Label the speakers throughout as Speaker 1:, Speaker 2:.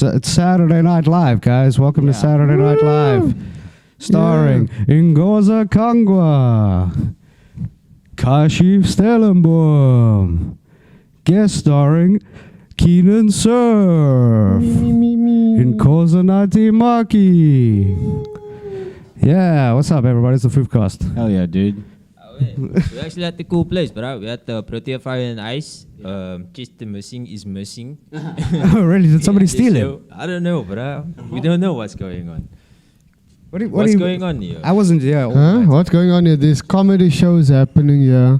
Speaker 1: It's Saturday Night Live, guys. Welcome to Saturday Night Live. Starring Ngoza Kangwa, Kashif Stellenboom. Guest starring Keenan Cerff, Nkosinathi Maki. Yeah, what's up, everybody? It's the FOOF.
Speaker 2: Hell yeah, dude.
Speaker 3: We actually at the cool place, bro. We had the Protea Fire and Ice. Just the missing is missing.
Speaker 1: Oh, really? Did somebody steal it?
Speaker 3: I don't know, bro. We don't know what's going on.
Speaker 1: What's
Speaker 3: going on here?
Speaker 1: I wasn't here.
Speaker 4: What's going on here? There's comedy shows happening here.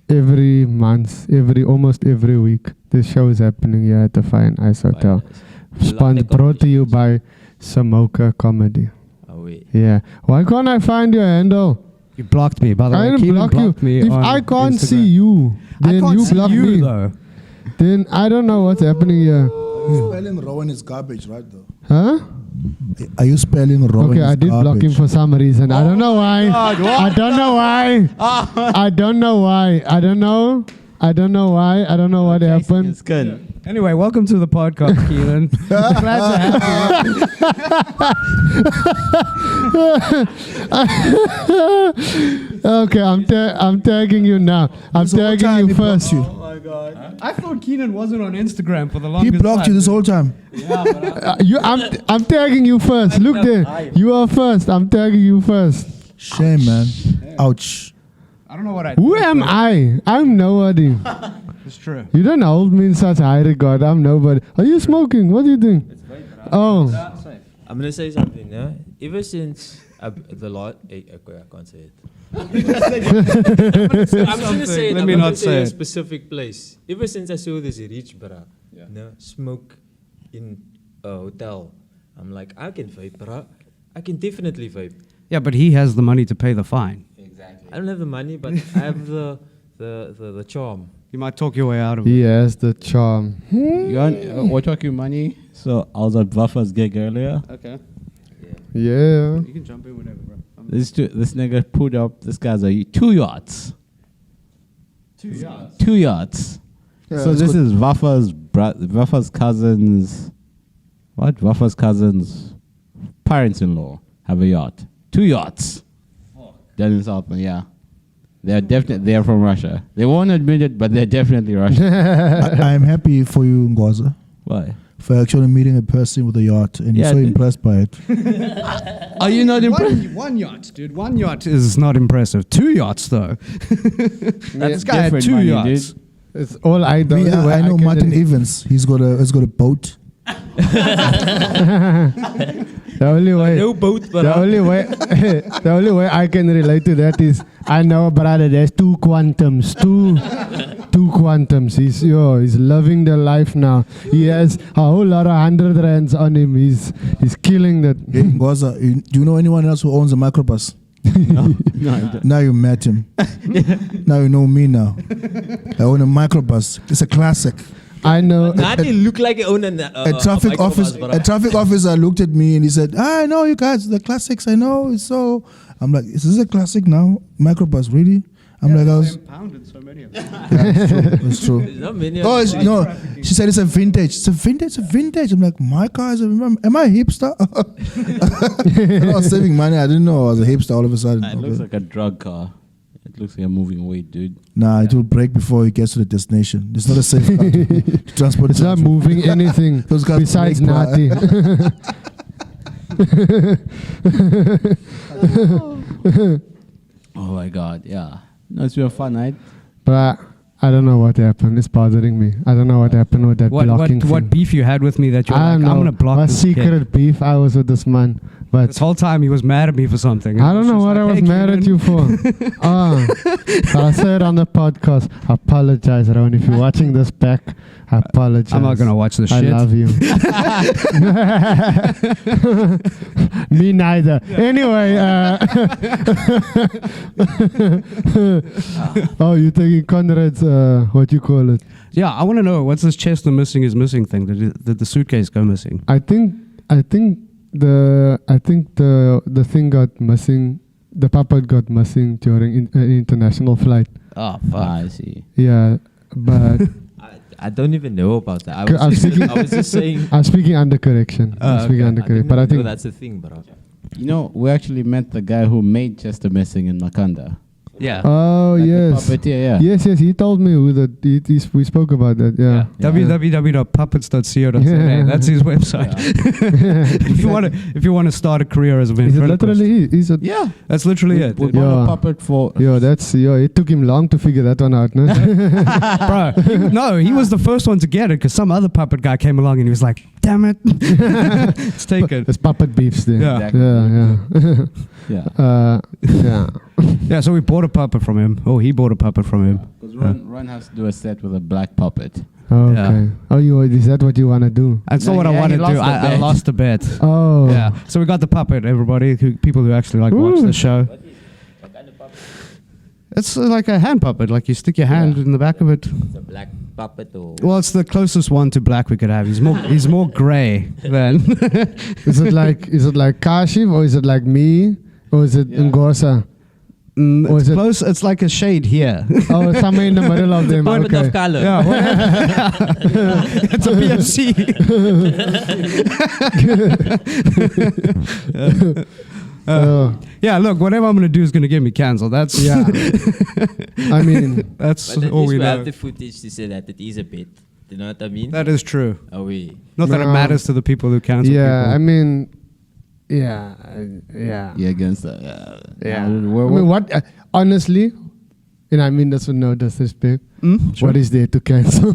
Speaker 4: Every month, almost every week. There's shows happening here at the Fire and Ice Hotel. Brought to you by Samoka Comedy.
Speaker 3: Oh, wait.
Speaker 4: Yeah. Why can't I find your handle?
Speaker 1: You blocked me, by the way.
Speaker 4: I didn't block you. If I can't
Speaker 1: Instagram.
Speaker 4: see you, then you block me.
Speaker 1: Though.
Speaker 4: Then I don't know what's happening here.
Speaker 5: Spelling Rowan is garbage, right? Though.
Speaker 4: Huh?
Speaker 5: Are you spelling Rowan?
Speaker 4: Okay, I did
Speaker 5: garbage?
Speaker 4: block him for some reason. I don't know why. I don't know why. I don't know why. I don't know. I don't know why. I don't know what happened.
Speaker 2: It's good.
Speaker 1: Anyway, welcome to the podcast, Keenan. Glad to have you.
Speaker 4: Okay, I'm tagging you now. I'm tagging you first.
Speaker 5: You.
Speaker 1: Oh my god! I thought Keenan wasn't on Instagram for the longest time.
Speaker 5: He blocked you this whole time.
Speaker 1: Yeah, but
Speaker 4: I'm tagging you first. Look there. You are first. I'm tagging you first.
Speaker 5: Shame, man. Ouch.
Speaker 1: I don't know what I.
Speaker 4: Who am I? I'm nobody.
Speaker 1: It's true.
Speaker 4: You don't hold me in such high regard. I'm nobody. Are you smoking? What are you doing? Oh.
Speaker 3: I'm gonna say something. Yeah? Ever since the lot, I can't say it. I'm gonna say it.
Speaker 1: Let
Speaker 3: I'm
Speaker 1: me
Speaker 3: not
Speaker 1: not say
Speaker 3: a
Speaker 1: it.
Speaker 3: specific place. Ever since I saw this rich bra, smoke in a hotel, I'm like, I can vape, bra. I can definitely vape.
Speaker 1: Yeah, but he has the money to pay the fine.
Speaker 3: Exactly. I don't have the money, but I have the charm.
Speaker 1: You might talk your way out of it.
Speaker 4: He has the charm.
Speaker 2: We're talking money. So I was at Buffer's gig earlier.
Speaker 1: Okay.
Speaker 4: Yeah.
Speaker 1: You can jump in whenever, bro.
Speaker 2: This nigga pulled up. This guy's 2 yachts.
Speaker 1: 2 yards.
Speaker 2: 2 yachts.
Speaker 4: Yeah,
Speaker 2: So this is Buffer's cousins. What? Buffer's cousins' parents-in-law have a yacht. 2 yachts. Down in South, yeah. They're from Russia. They won't admit it, but they're definitely Russian.
Speaker 5: I am happy for you, Ngoza,
Speaker 2: Why?
Speaker 5: for actually meeting a person with a yacht, and you're so impressed by it.
Speaker 2: Are you not impressed?
Speaker 1: One yacht, dude. 1 yacht is not impressive. 2 yachts, though. This guy had
Speaker 2: different
Speaker 1: 2
Speaker 2: money,
Speaker 1: yachts.
Speaker 2: dude.
Speaker 4: It's all I do.
Speaker 5: I know Martin Evans. He's got a boat.
Speaker 4: The only way.
Speaker 3: No boat, but
Speaker 4: The only way I can relate to that is I know a brother. There's 2 quantums, two quantums. He's loving the life now. He has a whole lot of 100 rands on him. He's killing that.
Speaker 5: Hey, Ngoza, do you know anyone else who owns a microbus?
Speaker 2: No.
Speaker 5: Now you met him. Now you know me now. I own a microbus. It's a classic.
Speaker 4: I know.
Speaker 3: Nadi look like he own
Speaker 5: A traffic officer looked at me and he said, I know you guys, the classics, I know. It's so. I'm like, is this a classic now? Microbus, really? I'm like, I was.
Speaker 1: Pounded so many of them.
Speaker 5: Yeah, it's true.
Speaker 3: There's not many.
Speaker 5: Oh, no. She said it's a vintage. It's a vintage. I'm like, my car is am I a hipster? I was saving money. I didn't know I was a hipster all of a sudden.
Speaker 2: It looks like a drug car. It looks like a moving weight, dude.
Speaker 5: Nah, it will break before it gets to the destination. It's not a safe car to transport.
Speaker 4: It's not moving anything
Speaker 5: Those guys
Speaker 4: besides
Speaker 5: break,
Speaker 4: Nati.
Speaker 2: Oh my god, yeah. No, it's been a fun night.
Speaker 4: But I don't know what happened. It's bothering me. I don't know what happened with that blocking thing.
Speaker 1: What beef you had with me that you're
Speaker 4: I
Speaker 1: like,
Speaker 4: don't know.
Speaker 1: I'm going to block
Speaker 4: what
Speaker 1: this
Speaker 4: secret
Speaker 1: kid.
Speaker 4: beef I was with this man. But
Speaker 1: This whole time he was mad at me for something.
Speaker 4: I don't know what I was mad at you for. But I said on the podcast, I apologize, Rowan. If you're watching this back, I apologize.
Speaker 1: I'm not going to watch this
Speaker 4: I
Speaker 1: shit.
Speaker 4: love you. Me neither. Anyway, oh, you're taking Conrad's, what you call it?
Speaker 1: Yeah, I want to know, what's this chest the missing is missing thing? Did the suitcase go missing?
Speaker 4: I think the thing got missing. The puppet got missing during an international flight.
Speaker 2: Oh, fuck. I see.
Speaker 4: Yeah, but
Speaker 3: I don't even know about that.
Speaker 4: I'm
Speaker 3: I was just saying.
Speaker 4: I'm speaking under correction. I'm speaking under correction. But I think
Speaker 3: that's the thing, bro.
Speaker 2: You know, we actually met the guy who made Chester Messing in Makanda.
Speaker 3: Yeah.
Speaker 4: Oh,
Speaker 2: Like the
Speaker 4: yes.
Speaker 2: puppeteer, yeah.
Speaker 4: Yes, he told me who that we spoke about that. Yeah.
Speaker 1: www.puppets.co.za.
Speaker 4: Yeah.
Speaker 1: That's his website. if you want to start a career as a
Speaker 4: Is it
Speaker 1: ventriloquist.
Speaker 4: literally? Is it?
Speaker 2: Yeah.
Speaker 1: That's literally it.
Speaker 2: We
Speaker 1: dude.
Speaker 2: bought
Speaker 4: Yeah.
Speaker 2: a puppet for...
Speaker 4: It took him long to figure that one out, no?
Speaker 1: Bro, he was the first one to get it because some other puppet guy came along and he was like, damn it. Let's take it.
Speaker 4: It's puppet beefs there.
Speaker 1: Yeah.
Speaker 2: Exactly.
Speaker 4: Yeah.
Speaker 2: Yeah.
Speaker 4: Yeah.
Speaker 1: Yeah, so we bought a puppet from him. Oh, he bought a puppet from him.
Speaker 2: Because Ron has to do a set with a black puppet.
Speaker 4: Okay.
Speaker 1: Yeah.
Speaker 4: Oh, is that what you want to do?
Speaker 1: That's not
Speaker 2: No,
Speaker 1: what I
Speaker 2: yeah,
Speaker 1: wanted
Speaker 2: he
Speaker 1: to do.
Speaker 2: lost the
Speaker 1: I
Speaker 2: bet.
Speaker 1: lost the bet.
Speaker 4: Oh.
Speaker 1: Yeah. So we got the puppet, everybody, people who actually like watch
Speaker 4: Ooh.
Speaker 1: the show.
Speaker 3: What kind of puppet?
Speaker 1: It's like a hand puppet. Like you stick your hand in the back of it.
Speaker 3: It's a black puppet or.
Speaker 1: Well, it's the closest one to black we could have. He's more grey than.
Speaker 4: Is it like Kashif or is it like me or is it Ngosa? Or
Speaker 1: It's
Speaker 4: is it-
Speaker 1: close. It's like a shade here.
Speaker 4: Oh, somewhere in the middle of them.
Speaker 3: Puppet
Speaker 4: Okay.
Speaker 3: of color.
Speaker 1: Yeah, it's a PFC. Yeah, look, whatever I'm going to do is going to get me cancelled. That's
Speaker 4: Yeah. I mean,
Speaker 1: that's
Speaker 3: But at
Speaker 1: all
Speaker 3: least
Speaker 1: we
Speaker 3: we
Speaker 1: know.
Speaker 3: have the footage to say that it is a bit. You know what I mean?
Speaker 1: That is true.
Speaker 3: Are we?
Speaker 1: Not that it
Speaker 4: No.
Speaker 1: matters to the people who cancel
Speaker 4: yeah.
Speaker 1: people.
Speaker 4: I mean, yeah. Yeah.
Speaker 2: Yeah, against that.
Speaker 4: Yeah.
Speaker 2: I
Speaker 4: I
Speaker 2: mean,
Speaker 4: mean, what? Honestly, and I mean that's with no disrespect.
Speaker 1: Sure.
Speaker 4: What is there to cancel?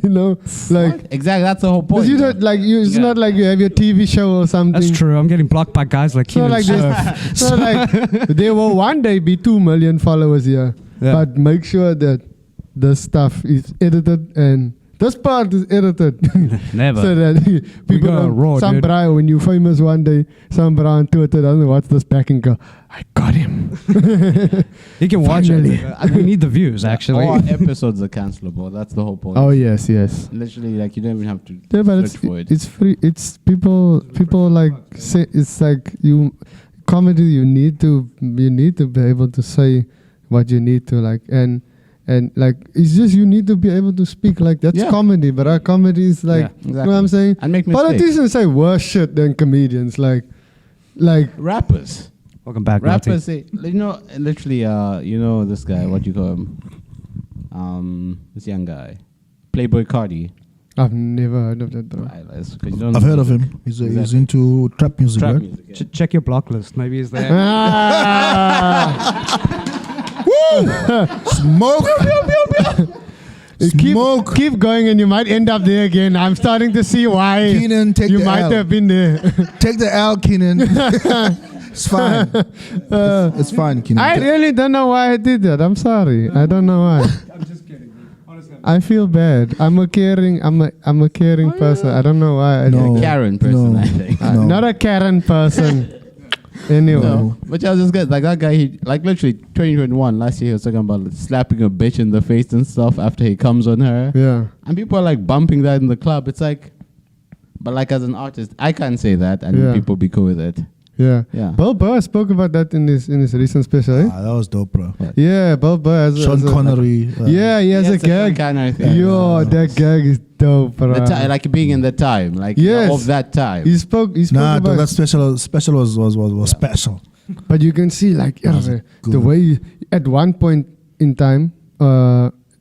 Speaker 4: You know, like.
Speaker 2: exactly, that's the whole point.
Speaker 4: Because you don't like you. It's not like you have your TV show or something.
Speaker 1: That's true. I'm getting blocked by guys like
Speaker 4: It's not
Speaker 1: Keenan.
Speaker 4: like this. It's not like there will one day be 2 million followers here,
Speaker 1: Yeah.
Speaker 4: but make sure that the stuff is edited and this part is edited.
Speaker 1: Never.
Speaker 4: So that people
Speaker 1: go
Speaker 4: don't,
Speaker 1: raw,
Speaker 4: some
Speaker 1: dude.
Speaker 4: bra, when you're famous one day, some bra on Twitter doesn't watch this back and go, I got him.
Speaker 1: You can watch
Speaker 4: Finally.
Speaker 1: it. We need the views, actually.
Speaker 2: All our episodes are cancelable. That's the whole point.
Speaker 4: Oh yes, yes.
Speaker 2: Literally, like, you don't even have to
Speaker 4: Yeah, but
Speaker 2: search for it.
Speaker 4: it's free. It's people like say it's like you comedy. You need to be able to say what you need to like and like it's just you need to be able to speak like that's
Speaker 2: Yeah.
Speaker 4: comedy. But our comedy is like
Speaker 1: Yeah,
Speaker 4: you know what I'm saying.
Speaker 2: And make mistakes.
Speaker 4: Politicians say worse shit than comedians. Like
Speaker 2: Rappers.
Speaker 1: Welcome back, Marty.
Speaker 2: Rappers say, you know, literally, you know this guy, what you call him? This young guy. Playboy Cardi.
Speaker 4: I've never heard of that though.
Speaker 2: Right, 'cause you don't
Speaker 5: I've
Speaker 2: know
Speaker 5: heard of
Speaker 2: the-
Speaker 5: him. He's
Speaker 2: Exactly.
Speaker 5: into trap music,
Speaker 2: Trap
Speaker 5: right?
Speaker 2: music. Yeah.
Speaker 1: Check your block list. Maybe he's there.
Speaker 5: Smoke. Smoke.
Speaker 4: Keep going and you might end up there again. I'm starting to see why
Speaker 5: Keenan, take
Speaker 4: you
Speaker 5: the
Speaker 4: might
Speaker 5: L.
Speaker 4: have been there.
Speaker 5: Take the L, Keenan. It's fine. It's fine, Keenan.
Speaker 4: I really don't know why I did that. I'm sorry. I don't know why.
Speaker 1: I'm just kidding. Honestly,
Speaker 4: I feel bad. I'm a caring person. I don't know why I did
Speaker 5: No.
Speaker 2: A Karen person,
Speaker 5: No.
Speaker 2: I think.
Speaker 5: No.
Speaker 4: Not a Karen person. Anyway.
Speaker 5: No.
Speaker 2: But I was just good. Like that guy, he like literally 2021 last year, he was talking about slapping a bitch in the face and stuff after he comes on her,
Speaker 4: Yeah.
Speaker 2: and people are like bumping that in the club. It's like, but like as an artist, I can't say that, and
Speaker 4: Yeah.
Speaker 2: people be cool with it.
Speaker 4: Yeah.
Speaker 2: Yeah.
Speaker 4: Bill Burr spoke about that in his recent special. Eh?
Speaker 5: That was dope, bro.
Speaker 4: Yeah, Bill Burr has
Speaker 5: Sean Connery.
Speaker 4: yeah, he has a gag.
Speaker 2: Kind of thing.
Speaker 4: Yo, that gag is dope, bro.
Speaker 2: The like being in the time, like
Speaker 4: Yes.
Speaker 2: of that time.
Speaker 4: He spoke
Speaker 5: Nah,
Speaker 4: about
Speaker 5: that special was special.
Speaker 4: But you can see, like,
Speaker 5: That was
Speaker 4: the
Speaker 5: good.
Speaker 4: way at one point in time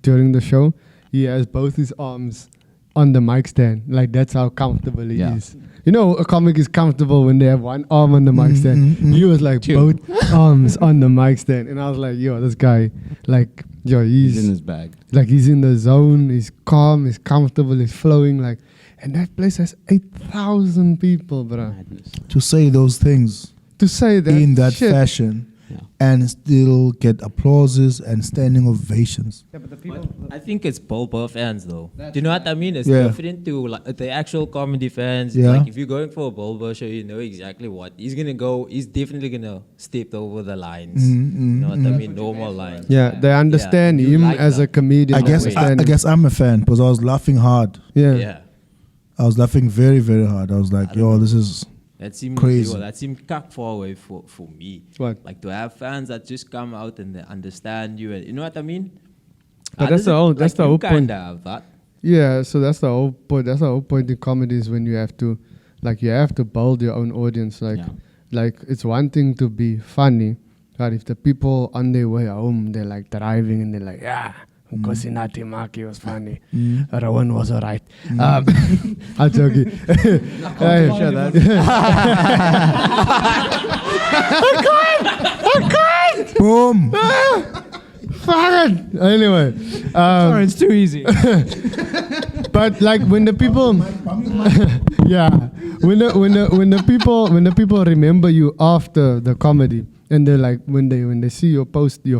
Speaker 4: during the show, he has both his arms on the mic stand. Like, that's how comfortable he
Speaker 2: Yeah.
Speaker 4: is. You know, a comic is comfortable when they have one arm on the mic stand. He was like
Speaker 2: Chill.
Speaker 4: both arms on the mic stand, and I was like, yo, this guy, like, yo,
Speaker 2: He's in
Speaker 4: he's
Speaker 2: his bag.
Speaker 4: like he's in the zone. He's calm. He's comfortable. He's flowing. Like, and that place has 8,000 people, bruh.
Speaker 2: Madness.
Speaker 5: To say those things
Speaker 4: To say that
Speaker 5: in that
Speaker 4: shit.
Speaker 5: fashion
Speaker 2: Yeah.
Speaker 5: and still get applauses and standing ovations.
Speaker 3: I think it's Bill Burr fans though. Do you know what I mean? It's
Speaker 5: Yeah.
Speaker 3: different to like the actual comedy fans.
Speaker 5: Yeah.
Speaker 3: Like if you're going for a Bill Burr show, you know exactly what he's gonna go. He's definitely gonna step over the lines. You know what I mean? Normal lines.
Speaker 4: Yeah, they understand
Speaker 3: you
Speaker 4: him
Speaker 3: like
Speaker 4: as
Speaker 3: that.
Speaker 4: a comedian.
Speaker 5: I guess
Speaker 4: understand
Speaker 5: I
Speaker 4: him.
Speaker 5: guess I'm a fan because I was laughing hard.
Speaker 4: Yeah.
Speaker 3: Yeah.
Speaker 5: I was laughing very, very hard. I was like, yo, this is
Speaker 3: That seems
Speaker 5: Crazy.
Speaker 3: That seems far away for me.
Speaker 4: What?
Speaker 3: Like to have fans that just come out and they understand you, and you know what I mean.
Speaker 4: But that's the whole- that's the whole point.
Speaker 3: Kinda have that.
Speaker 4: Yeah, so that's the whole point. That's the whole point in comedy is when you have to build your own audience. Like it's one thing to be funny, but if the people on their way home, they're like driving and they're like, yeah, Nkosinathi Maki was funny. Rowan was alright. I'm joking.
Speaker 5: Boom.
Speaker 4: Fuck it. Anyway,
Speaker 1: Sorry, it's too easy.
Speaker 4: but like when the people, yeah, when the people remember you after the comedy, and they're like when they see your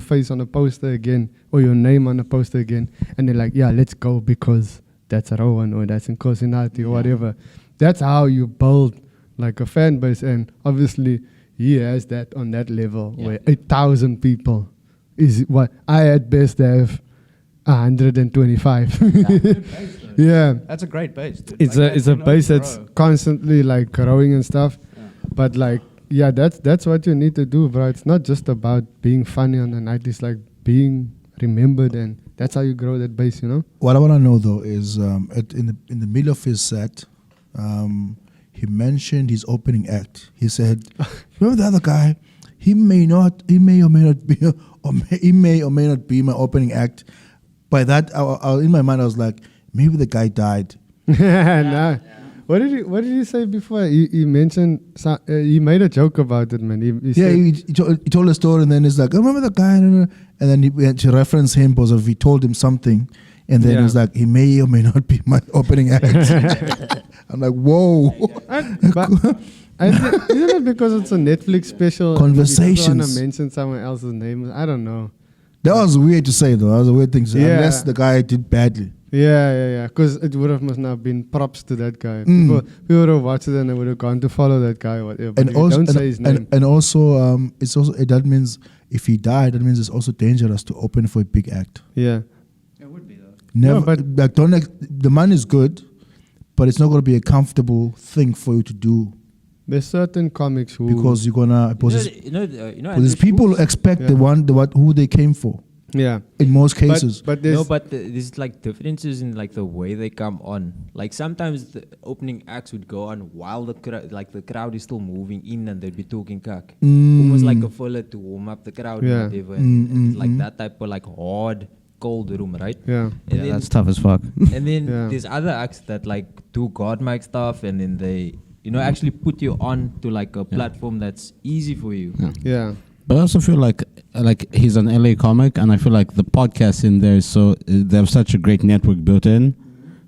Speaker 4: face on a poster again or your name on a poster again, and they're like, yeah, let's go because that's Rowan or that's Nkosinathi or whatever. That's how you build like a fan base, and obviously he has that on that level where 8,000 people is what I at best have 125. Yeah,
Speaker 1: That's a great base. Dude.
Speaker 4: it's a base that's constantly like growing and stuff. But like, yeah, that's what you need to do, bro. It's not just about being funny on the night. It's like being remembered, and that's how you grow that base, you know.
Speaker 5: What I want to know though is in the middle of his set, he mentioned his opening act. He said, "Remember the other guy? He may or may not be my opening act." By that, in my mind, I was like, maybe the guy died.
Speaker 4: Nah. What did he say before? He mentioned he made a joke about it, man. He said,
Speaker 5: He told a story, and then he's like, "I remember the guy," and then he had to reference him because he told him something, and then he was like, "He may or may not be my opening act." I'm like, whoa.
Speaker 4: Isn't it because it's a Netflix special?
Speaker 5: Conversations.
Speaker 4: You want to mention someone else's name? I don't know.
Speaker 5: That was weird to say, though. That was a weird thing to say,
Speaker 4: Yeah.
Speaker 5: unless the guy did badly.
Speaker 4: Yeah. Because it must not have been props to that guy. People would have watched it and they would have gone to follow that guy or whatever. But
Speaker 5: And also,
Speaker 4: don't say his name.
Speaker 5: and also, that means if he died, that means it's also dangerous to open for a big act.
Speaker 4: Yeah.
Speaker 1: It would be though.
Speaker 5: Never,
Speaker 4: No, but-
Speaker 5: like, the money is good, but it's not going to be a comfortable thing for you to do
Speaker 4: There's certain comics who
Speaker 5: because you're gonna. Because
Speaker 3: Because
Speaker 5: people expect who they came for.
Speaker 4: Yeah.
Speaker 5: In most cases,
Speaker 4: But there's
Speaker 3: there's like differences in like the way they come on. Like sometimes the opening acts would go on while the crowd is still moving in and they'd be talking kak. Almost like a filler to warm up the crowd
Speaker 4: Yeah.
Speaker 3: or whatever. And like that type of like hard, cold room, right?
Speaker 4: yeah.
Speaker 3: And
Speaker 1: Yeah,
Speaker 3: then,
Speaker 1: that's tough as fuck.
Speaker 3: and then
Speaker 4: Yeah.
Speaker 3: there's other acts that like do god mic stuff and then they actually put you on to like a platform that's easy for you.
Speaker 4: Yeah.
Speaker 2: But I also feel like he's an LA comic, and I feel like the podcast in there is so they have such a great network built in.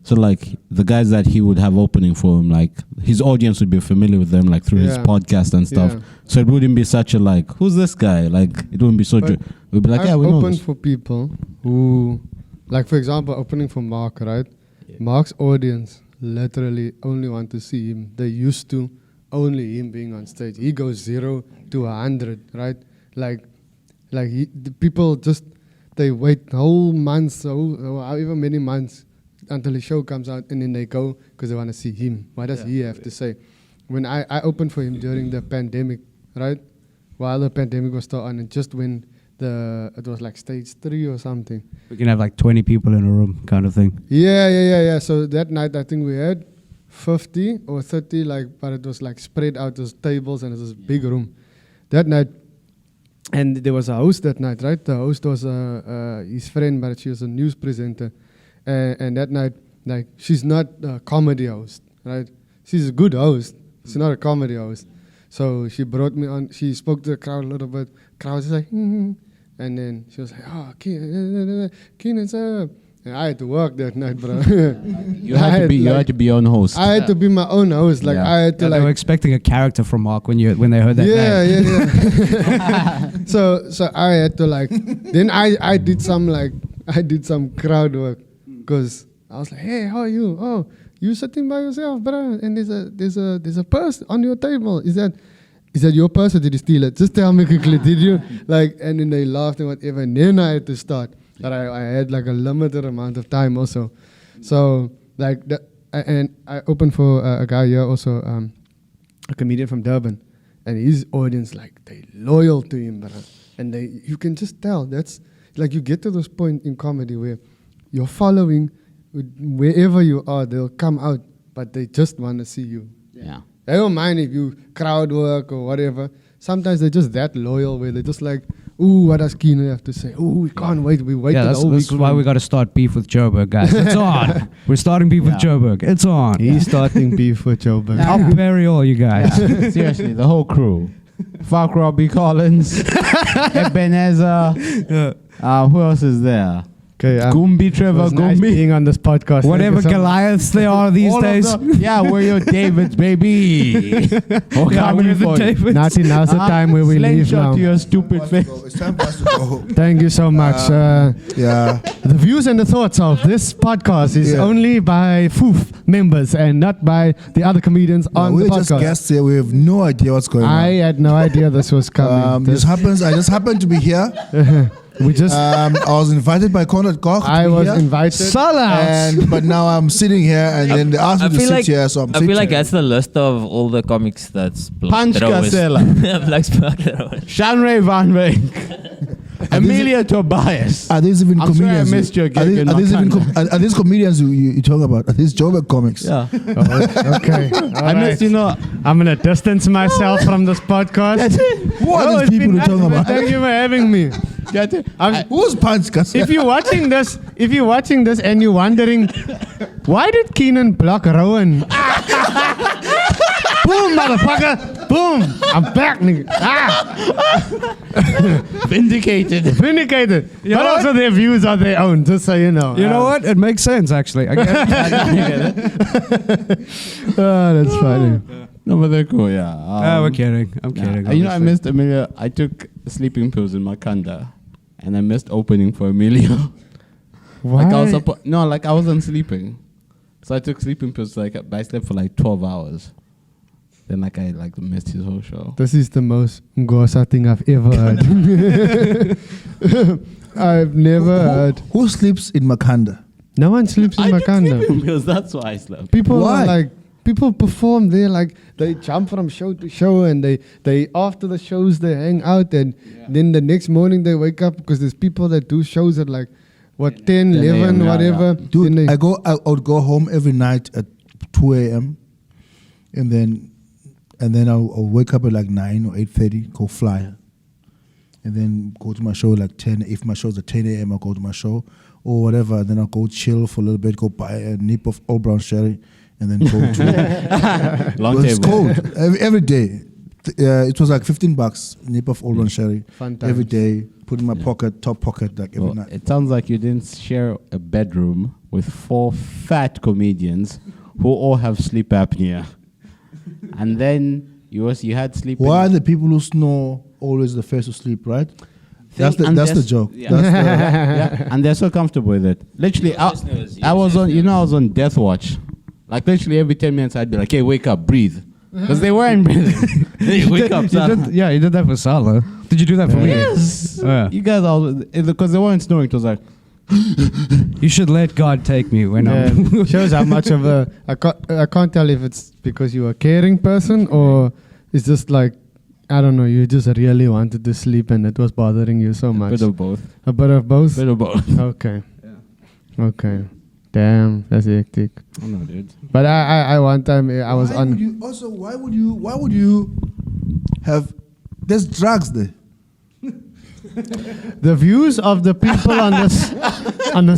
Speaker 2: So like the guys that he would have opening for him, like his audience would be familiar with them, like through his
Speaker 4: Yeah.
Speaker 2: podcast and stuff.
Speaker 4: Yeah.
Speaker 2: So it wouldn't be such a like, who's this guy? Like it wouldn't be so.
Speaker 4: But
Speaker 2: We'd be like,
Speaker 4: I've
Speaker 2: yeah, we know
Speaker 4: opened
Speaker 2: this.
Speaker 4: for people who, like for example, opening for Mark, right?
Speaker 3: Yeah.
Speaker 4: Mark's audience literally only want to see him. They used to only him being on stage. He goes 0 to 100, right? Like the people just they wait whole months, or however many months until the show comes out, and then they go because they want to see him. What does he have to say? When I opened for him during the pandemic, right? While the pandemic was still on, and just when it was like stage 3 or something.
Speaker 1: We can have like 20 people in a room, kind of thing.
Speaker 4: Yeah. So that night, I think we had 50 or 30, but it was like spread out as tables, and it was a big room. That night, and there was a host that night, right? The host was his friend, but she was a news presenter. And that night, like, she's not a comedy host, right? She's a good host. She's not a comedy host. So she brought me on. She spoke to the crowd a little bit. Crowd was like, and then she was like, "Oh, Keenan, sir." And I had to work that night, bro.
Speaker 2: You had to be your own host.
Speaker 4: I had to be my own host. Like
Speaker 2: Yeah.
Speaker 4: I had to
Speaker 1: They were expecting a character from Mark when they heard that name.
Speaker 4: Yeah. So I had to then I did some crowd work because I was like, "Hey, how are you? Oh, you sitting by yourself, bro? And there's a purse on your table. Is that your purse or did you steal it? Just tell me quickly, did you?" And then they laughed and whatever. And then I had to start. But I had like a limited amount of time also. So and I opened for a guy here also, a comedian from Durban, and his audience they loyal to him, bro. And you can just tell that's like you get to this point in comedy where your following wherever you are, they'll come out, but they just want to see you.
Speaker 2: Yeah.
Speaker 4: They don't mind if you crowd work or whatever. Sometimes they're just that loyal where they're just like, ooh, what does Keenan have to say? Ooh, we can't wait. We waited
Speaker 1: Yeah,
Speaker 4: all
Speaker 1: that's
Speaker 4: week.
Speaker 1: why we got to start beef with Joburg, guys. It's on. We're starting beef with Joburg. It's on.
Speaker 4: He's starting beef with Joburg.
Speaker 1: I'll bury all you guys.
Speaker 2: Yeah. Seriously, the whole crew. Fuck Robbie Collins, Ebenezer. Who else is there?
Speaker 4: Okay,
Speaker 2: Gumbi, Trevor,
Speaker 4: nice
Speaker 2: Gumbi.
Speaker 4: being on this podcast.
Speaker 1: Whatever
Speaker 4: Thank you so much.
Speaker 1: Goliaths they are these
Speaker 2: All
Speaker 1: days.
Speaker 2: of the- yeah, we're your Davids, baby. Oh,
Speaker 1: Yeah,
Speaker 2: coming
Speaker 1: we're the
Speaker 2: for you.
Speaker 1: Davids.
Speaker 4: Nati, now's the time where we leave
Speaker 2: Slingshot
Speaker 4: now.
Speaker 2: to your stupid face.
Speaker 5: It's time for us to go.
Speaker 4: Thank you so much.
Speaker 5: Yeah.
Speaker 4: The views and the thoughts of this podcast is only by FOOF members and not by the other comedians on the
Speaker 5: We're just
Speaker 4: podcast.
Speaker 5: guests here. We have no idea what's going
Speaker 4: I
Speaker 5: on.
Speaker 4: had no idea this was coming.
Speaker 5: This happens. I just happened to be here.
Speaker 4: We just,
Speaker 5: I was invited by Conrad Koch.
Speaker 4: I
Speaker 5: to be
Speaker 4: was
Speaker 5: here.
Speaker 4: invited.
Speaker 5: But now I'm sitting here, and then they asked me to sit here, so I'm
Speaker 3: I
Speaker 5: sitting
Speaker 3: feel like
Speaker 5: here.
Speaker 3: that's the list of all the comics that's
Speaker 2: Punch Casella.
Speaker 3: Black Sparkler.
Speaker 2: Shanray Van Wyk. Amelia Tobias.
Speaker 5: Are these even
Speaker 2: I'm sorry
Speaker 5: comedians?
Speaker 2: I missed your gig in
Speaker 5: Are these even
Speaker 2: Wakanda.
Speaker 5: are these comedians you talk about? Are these Joburg comics?
Speaker 2: Yeah.
Speaker 4: Okay.
Speaker 2: I missed, you know.
Speaker 4: I'm going to distance myself from this podcast.
Speaker 5: Who are
Speaker 4: No,
Speaker 5: these
Speaker 4: it's
Speaker 5: people
Speaker 4: been
Speaker 5: you're talking
Speaker 4: nice, man.
Speaker 5: about?
Speaker 4: Thank you for having me.
Speaker 5: Who's Punch Casella?
Speaker 4: If you're watching this and you're wondering, why did Keenan block Rowan? Boom, motherfucker! Boom! I'm back, nigga.
Speaker 2: Vindicated.
Speaker 4: Vindicated.
Speaker 1: You
Speaker 4: But
Speaker 1: know
Speaker 4: also their views are their own, just so you know.
Speaker 1: You know what? It makes sense, actually. I get it.
Speaker 4: Oh, that's funny.
Speaker 2: No, but they're cool, yeah.
Speaker 1: We're kidding. I'm kidding.
Speaker 2: You know, I
Speaker 1: obviously.
Speaker 2: missed Amelia. I took sleeping pills in Makanda, and I missed opening for Amelia.
Speaker 4: Why?
Speaker 2: Like I was I wasn't sleeping, so I took sleeping pills. Like I slept for like 12 hours. Then I missed his whole show.
Speaker 4: This is the most Ngosa thing I've ever heard. I've never heard.
Speaker 5: Who sleeps in Makanda?
Speaker 4: No one sleeps in
Speaker 2: I took
Speaker 4: Makanda.
Speaker 2: sleeping pills. That's why I slept.
Speaker 4: People
Speaker 5: Why?
Speaker 4: are like, people perform there, like they jump from show to show, and they after the shows they hang out, and then the next morning they wake up because there's people that do shows at like 10, 11,
Speaker 2: yeah,
Speaker 4: whatever.
Speaker 2: yeah.
Speaker 5: Dude,
Speaker 4: Then they-
Speaker 5: I would go home every night at 2 a.m. and then I'll wake up at like 9 or 8:30, go fly, and then go to my show like 10. If my show's at 10 a.m., I'll go to my show or whatever. And then I'll go chill for a little bit, go buy a nip of Old Brown Sherry, and then go to.
Speaker 2: Long
Speaker 5: It's
Speaker 2: table.
Speaker 5: cold every day. It was like $15, nip of Old Brown Sherry
Speaker 4: Fun
Speaker 5: every
Speaker 4: times.
Speaker 5: day. Put in my pocket, top pocket, like every
Speaker 2: Well,
Speaker 5: night.
Speaker 2: it sounds like you didn't share a bedroom with 4 fat comedians who all have sleep apnea, and then you had sleep.
Speaker 5: Why are the people who snore always the first to sleep, right? That's the joke.
Speaker 2: Yeah.
Speaker 5: That's the,
Speaker 2: Yeah, and they're so comfortable with it. Literally, I was on death watch. Like literally every 10 minutes, I'd be like, "Hey, wake up, breathe," because they weren't breathing. Hey, wake up, son.
Speaker 1: You did that for Salah. Did you do that for me?
Speaker 2: Yes.
Speaker 1: Yeah.
Speaker 2: You guys all because they weren't snoring. It was like,
Speaker 1: You should let God take me when I'm.
Speaker 4: Yeah, shows how much of a I can't tell if it's because you're a caring person or it's just like I don't know, you just really wanted to sleep and it was bothering you so
Speaker 2: a
Speaker 4: much.
Speaker 2: bit of both.
Speaker 4: A bit of both?
Speaker 2: Bit of both.
Speaker 4: Okay. Okay. Damn, that's hectic.
Speaker 2: Oh no, dude.
Speaker 4: But I one time I was
Speaker 5: why
Speaker 4: on.
Speaker 5: would you have? There's drugs there.
Speaker 4: The views of the people on this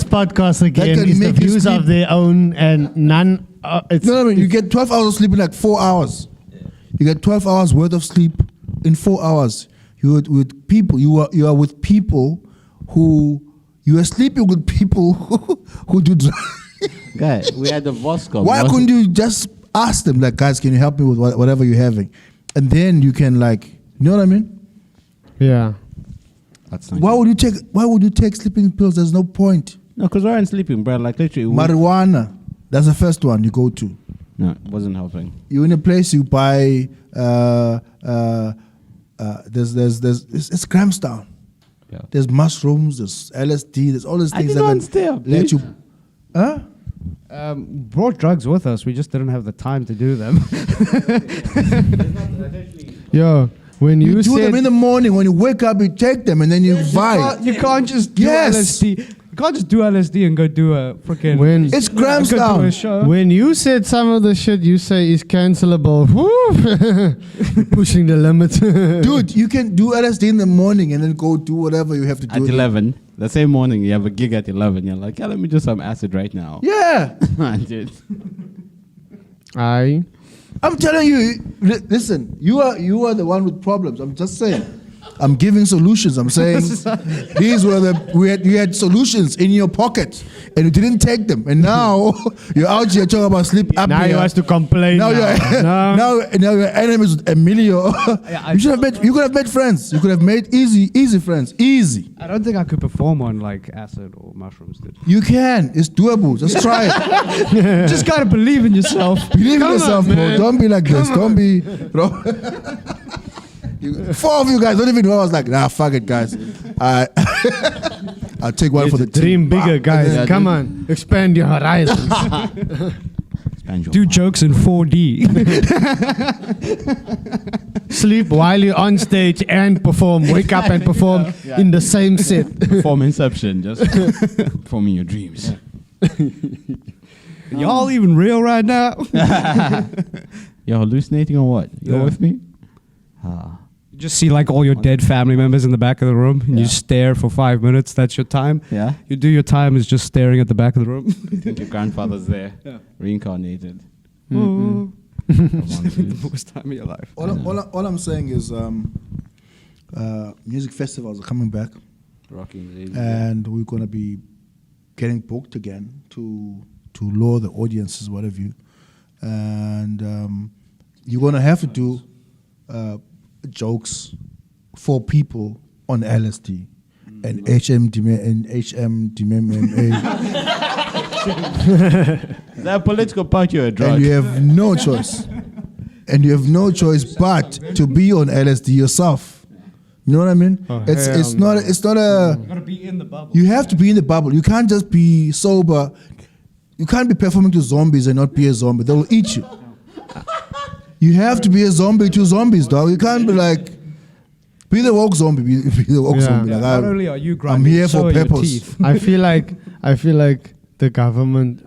Speaker 4: podcast again
Speaker 5: can
Speaker 4: is the
Speaker 5: make you
Speaker 4: views
Speaker 5: sleep.
Speaker 4: of their own and none. It's
Speaker 5: No, you get 12 hours of sleep in like 4 hours. You get 12 hours worth of sleep in 4 hours. You are with people. You are with people who you are sleeping with people who do drugs.
Speaker 2: Guy, we had the Vosco.
Speaker 5: Why couldn't you just ask them like, guys, can you help me with whatever you're having, and then you can like, you know what I mean?
Speaker 4: yeah.
Speaker 2: That's not
Speaker 5: Why would you take sleeping pills? There's no point.
Speaker 2: No, because we weren't sleeping, bro. Like literally.
Speaker 5: Marijuana. That's the first one you go to.
Speaker 2: No, it wasn't helping.
Speaker 5: You're in a place you buy. It's Grahamstown.
Speaker 2: Yeah.
Speaker 5: There's mushrooms. There's LSD. There's all these
Speaker 2: I
Speaker 5: things
Speaker 2: didn't
Speaker 5: that
Speaker 2: want to stay up,
Speaker 5: can let
Speaker 2: dude.
Speaker 5: you. Huh?
Speaker 1: Brought drugs with us. We just didn't have the time to do them.
Speaker 4: Yo, when
Speaker 5: You
Speaker 4: you
Speaker 5: do
Speaker 4: said
Speaker 5: them in the morning. When you wake up, you take them and then you vibe.
Speaker 1: You can't just do
Speaker 5: Yes.
Speaker 1: LSD. You can't just do LSD and go do a freaking.
Speaker 4: When
Speaker 5: It's grams
Speaker 1: go do a
Speaker 5: down.
Speaker 1: show.
Speaker 4: when you said some of the shit you say is cancelable, pushing the limit.
Speaker 5: Dude, you can do LSD in the morning and then go do whatever you have to do.
Speaker 2: At 11, the same morning, you have a gig at 11. You're like, yeah, let me do some acid right now.
Speaker 5: Yeah.
Speaker 2: Dude.
Speaker 5: I'm telling you, listen, you are the one with problems. I'm just saying. I'm giving solutions. I'm saying these were you had solutions in your pocket and you didn't take them. And now you're out here talking about sleep apnea.
Speaker 4: Now you have to complain.
Speaker 5: Now you're enemies with Emilio. You could have made friends. You could have made easy friends. Easy.
Speaker 1: I don't think I could perform on like acid or mushrooms, dude.
Speaker 5: You can. It's doable. Just try it.
Speaker 1: Just gotta believe in yourself.
Speaker 5: Believe in yourself, bro. Don't be like this. Don't be, bro. 4 of you guys don't even know. I was like, nah, fuck it, guys. I'll take one for the
Speaker 4: dream
Speaker 5: team.
Speaker 4: bigger, guys.
Speaker 2: Yeah,
Speaker 4: Come on, expand your horizons.
Speaker 1: Do jokes in 4D.
Speaker 4: Sleep while you're on stage and perform. Wake up and perform in the same set.
Speaker 2: Perform Inception, just performing your dreams.
Speaker 1: Y'all even real right now?
Speaker 2: You're hallucinating or what? You're
Speaker 1: Yeah.
Speaker 2: with me?
Speaker 1: You just see like all your dead family members in the back of the room and you stare for 5 minutes. That's your time.
Speaker 2: Yeah?
Speaker 1: You do your time is just staring at the back of the room.
Speaker 2: You think your grandfather's there, reincarnated.
Speaker 1: Oh.
Speaker 2: Come on,
Speaker 1: The
Speaker 2: dude.
Speaker 1: most time of your life.
Speaker 5: All I'm saying is music festivals are coming back
Speaker 2: Rocking the
Speaker 5: and we're going to be getting booked again to lure the audiences, what have you. And you're going to have to do jokes for people on LSD and HMDMA.
Speaker 2: Is that a political party or a drug?
Speaker 5: And you have no choice. And you have no choice but to be on LSD yourself. You know what I mean? It's not a.
Speaker 1: You gotta be in the bubble.
Speaker 5: You have to be in the bubble. You can't just be sober. You can't be performing to zombies and not be a zombie. They will eat you. You have to be a zombie to zombies, dog. You can't be like, be the woke zombie. Be the woke zombie. Like,
Speaker 1: Not only are you
Speaker 5: I'm
Speaker 1: grinding,
Speaker 5: here
Speaker 1: so
Speaker 5: for
Speaker 1: are your
Speaker 5: purpose.
Speaker 1: teeth.
Speaker 4: I feel like the government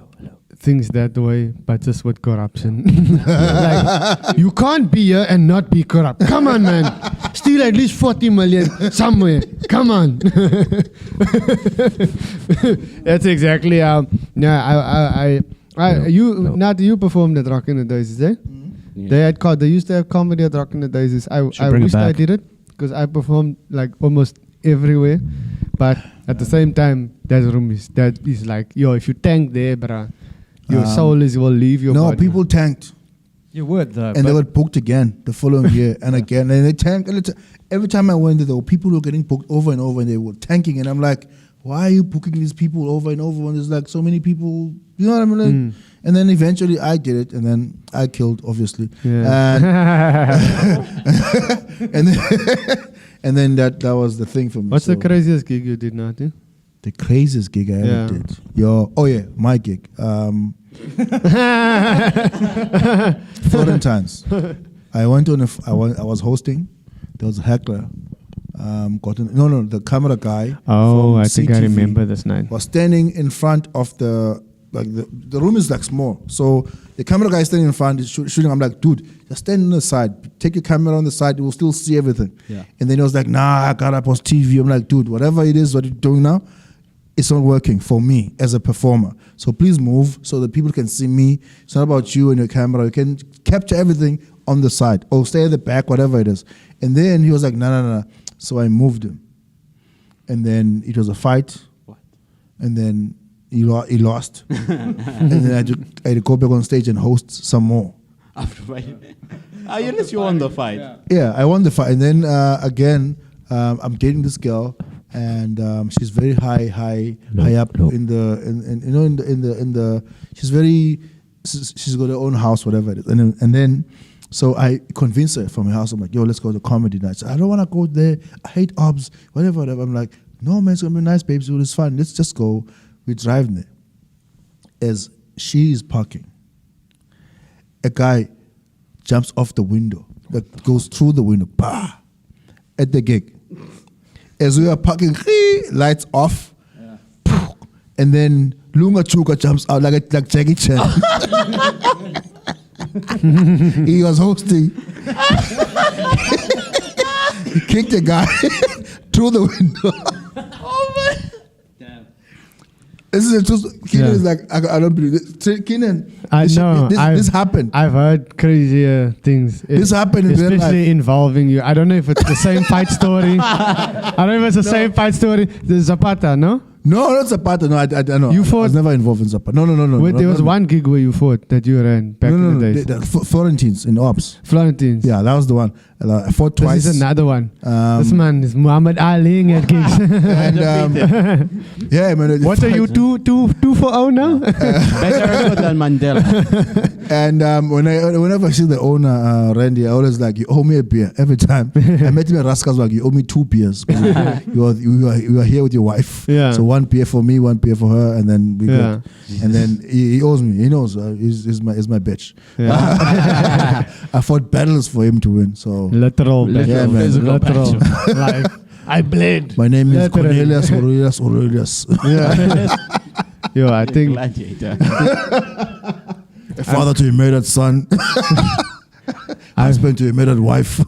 Speaker 4: thinks that way, but just with corruption. Like, you can't be here and not be corrupt. Come on, man. Steal at least 40 million somewhere. Come on. That's exactly how. You performed at Rock in the Daisies, eh?
Speaker 2: Yeah.
Speaker 4: They used to have comedy at Rock in the Daisies. I
Speaker 1: bring it
Speaker 4: wished I
Speaker 1: back.
Speaker 4: did it because I performed like almost everywhere. But at the same time, that is like, yo, if you tank there, bruh, your soul will leave your
Speaker 5: No,
Speaker 4: body.
Speaker 5: people tanked.
Speaker 1: You would though.
Speaker 5: And they got booked again the following year and again. And they tanked. Every time I went there were people who were getting booked over and over and they were tanking. And I'm like, why are you booking these people over and over when there's like so many people? You know what I mean? Like, and then eventually I did it and then I killed, obviously.
Speaker 4: Yeah.
Speaker 5: And then that was the thing for me.
Speaker 4: What's
Speaker 5: So
Speaker 4: the craziest gig you did, Nati?
Speaker 5: the craziest gig I ever did? My gig. Florentines. I was hosting. There was a heckler. The camera guy.
Speaker 4: Oh,
Speaker 5: from
Speaker 4: I think I
Speaker 5: CTV
Speaker 4: remember this night.
Speaker 5: was standing in front of the room is like small. So the camera guy is standing in front, is shooting. I'm like, dude, just stand on the side. Take your camera on the side. You will still see everything.
Speaker 2: Yeah.
Speaker 5: And then he was like, nah, I gotta post TV. I'm like, dude, whatever it is, what you're doing now, it's not working for me as a performer. So please move so that people can see me. It's not about you and your camera. You can capture everything on the side or stay at the back, whatever it is. And then he was like, no. So I moved him. And then it was a fight.
Speaker 2: What?
Speaker 5: And then he lost. And then I had to go back on stage and host some more.
Speaker 2: After fighting. Unless you won the fight.
Speaker 5: Yeah, I won the fight. And then again, I'm dating this girl, and she's very high up in the she's got her own house, whatever it is. And then so I convinced her from her house. I'm like, yo, let's go to comedy night. So I don't want to go there. I hate obs, whatever. I'm like, no, man, it's gonna be nice, babes. It's fun. Let's just go. We drive there. As she is parking, a guy jumps off the window, that goes through the window, bah, at the gig. As we are parking, lights off, and then Lunga Chuka jumps out like Jackie Chan. He was hosting. He kicked a guy through the window. This is just Keenan is like, I don't believe this. Keenan, this happened.
Speaker 4: I've heard crazier things.
Speaker 5: This happened in real life.
Speaker 4: Especially involving you. I don't know if it's the same fight story. I don't know if it's the same fight story. The Zapata, no?
Speaker 5: No, not Zapata. No, I don't know.
Speaker 4: You fought?
Speaker 5: I was never involved in Zapata. No.
Speaker 4: Wait, there was one gig where you fought that you ran back in the days.
Speaker 5: Florentines in Ops.
Speaker 4: Florentines.
Speaker 5: Yeah, that was the one. I fought twice.
Speaker 4: This is another one. This man is Muhammad Ali at gigs.
Speaker 5: And yeah, man.
Speaker 4: What are you, 2-4-0 now?
Speaker 2: Better than Mandela.
Speaker 5: And whenever I see the owner, Randy, I always like, you owe me a beer every time. I met him at Rascal's, like, you owe me 2 beers. You are here with your wife.
Speaker 4: Yeah.
Speaker 5: So 1 beer for me, 1 beer for her, and then we go. And then he owes me. He knows. He's my bitch.
Speaker 4: Yeah.
Speaker 5: I fought battles for him to win. So
Speaker 4: Literal.
Speaker 5: Yeah, man.
Speaker 4: Literal. Like, I bled.
Speaker 5: my name is
Speaker 4: Literally.
Speaker 5: Cornelius Aurelius.
Speaker 4: Yeah. Yo, I think
Speaker 2: Gladiator.
Speaker 5: A father to a murdered son. Husband to a murdered wife.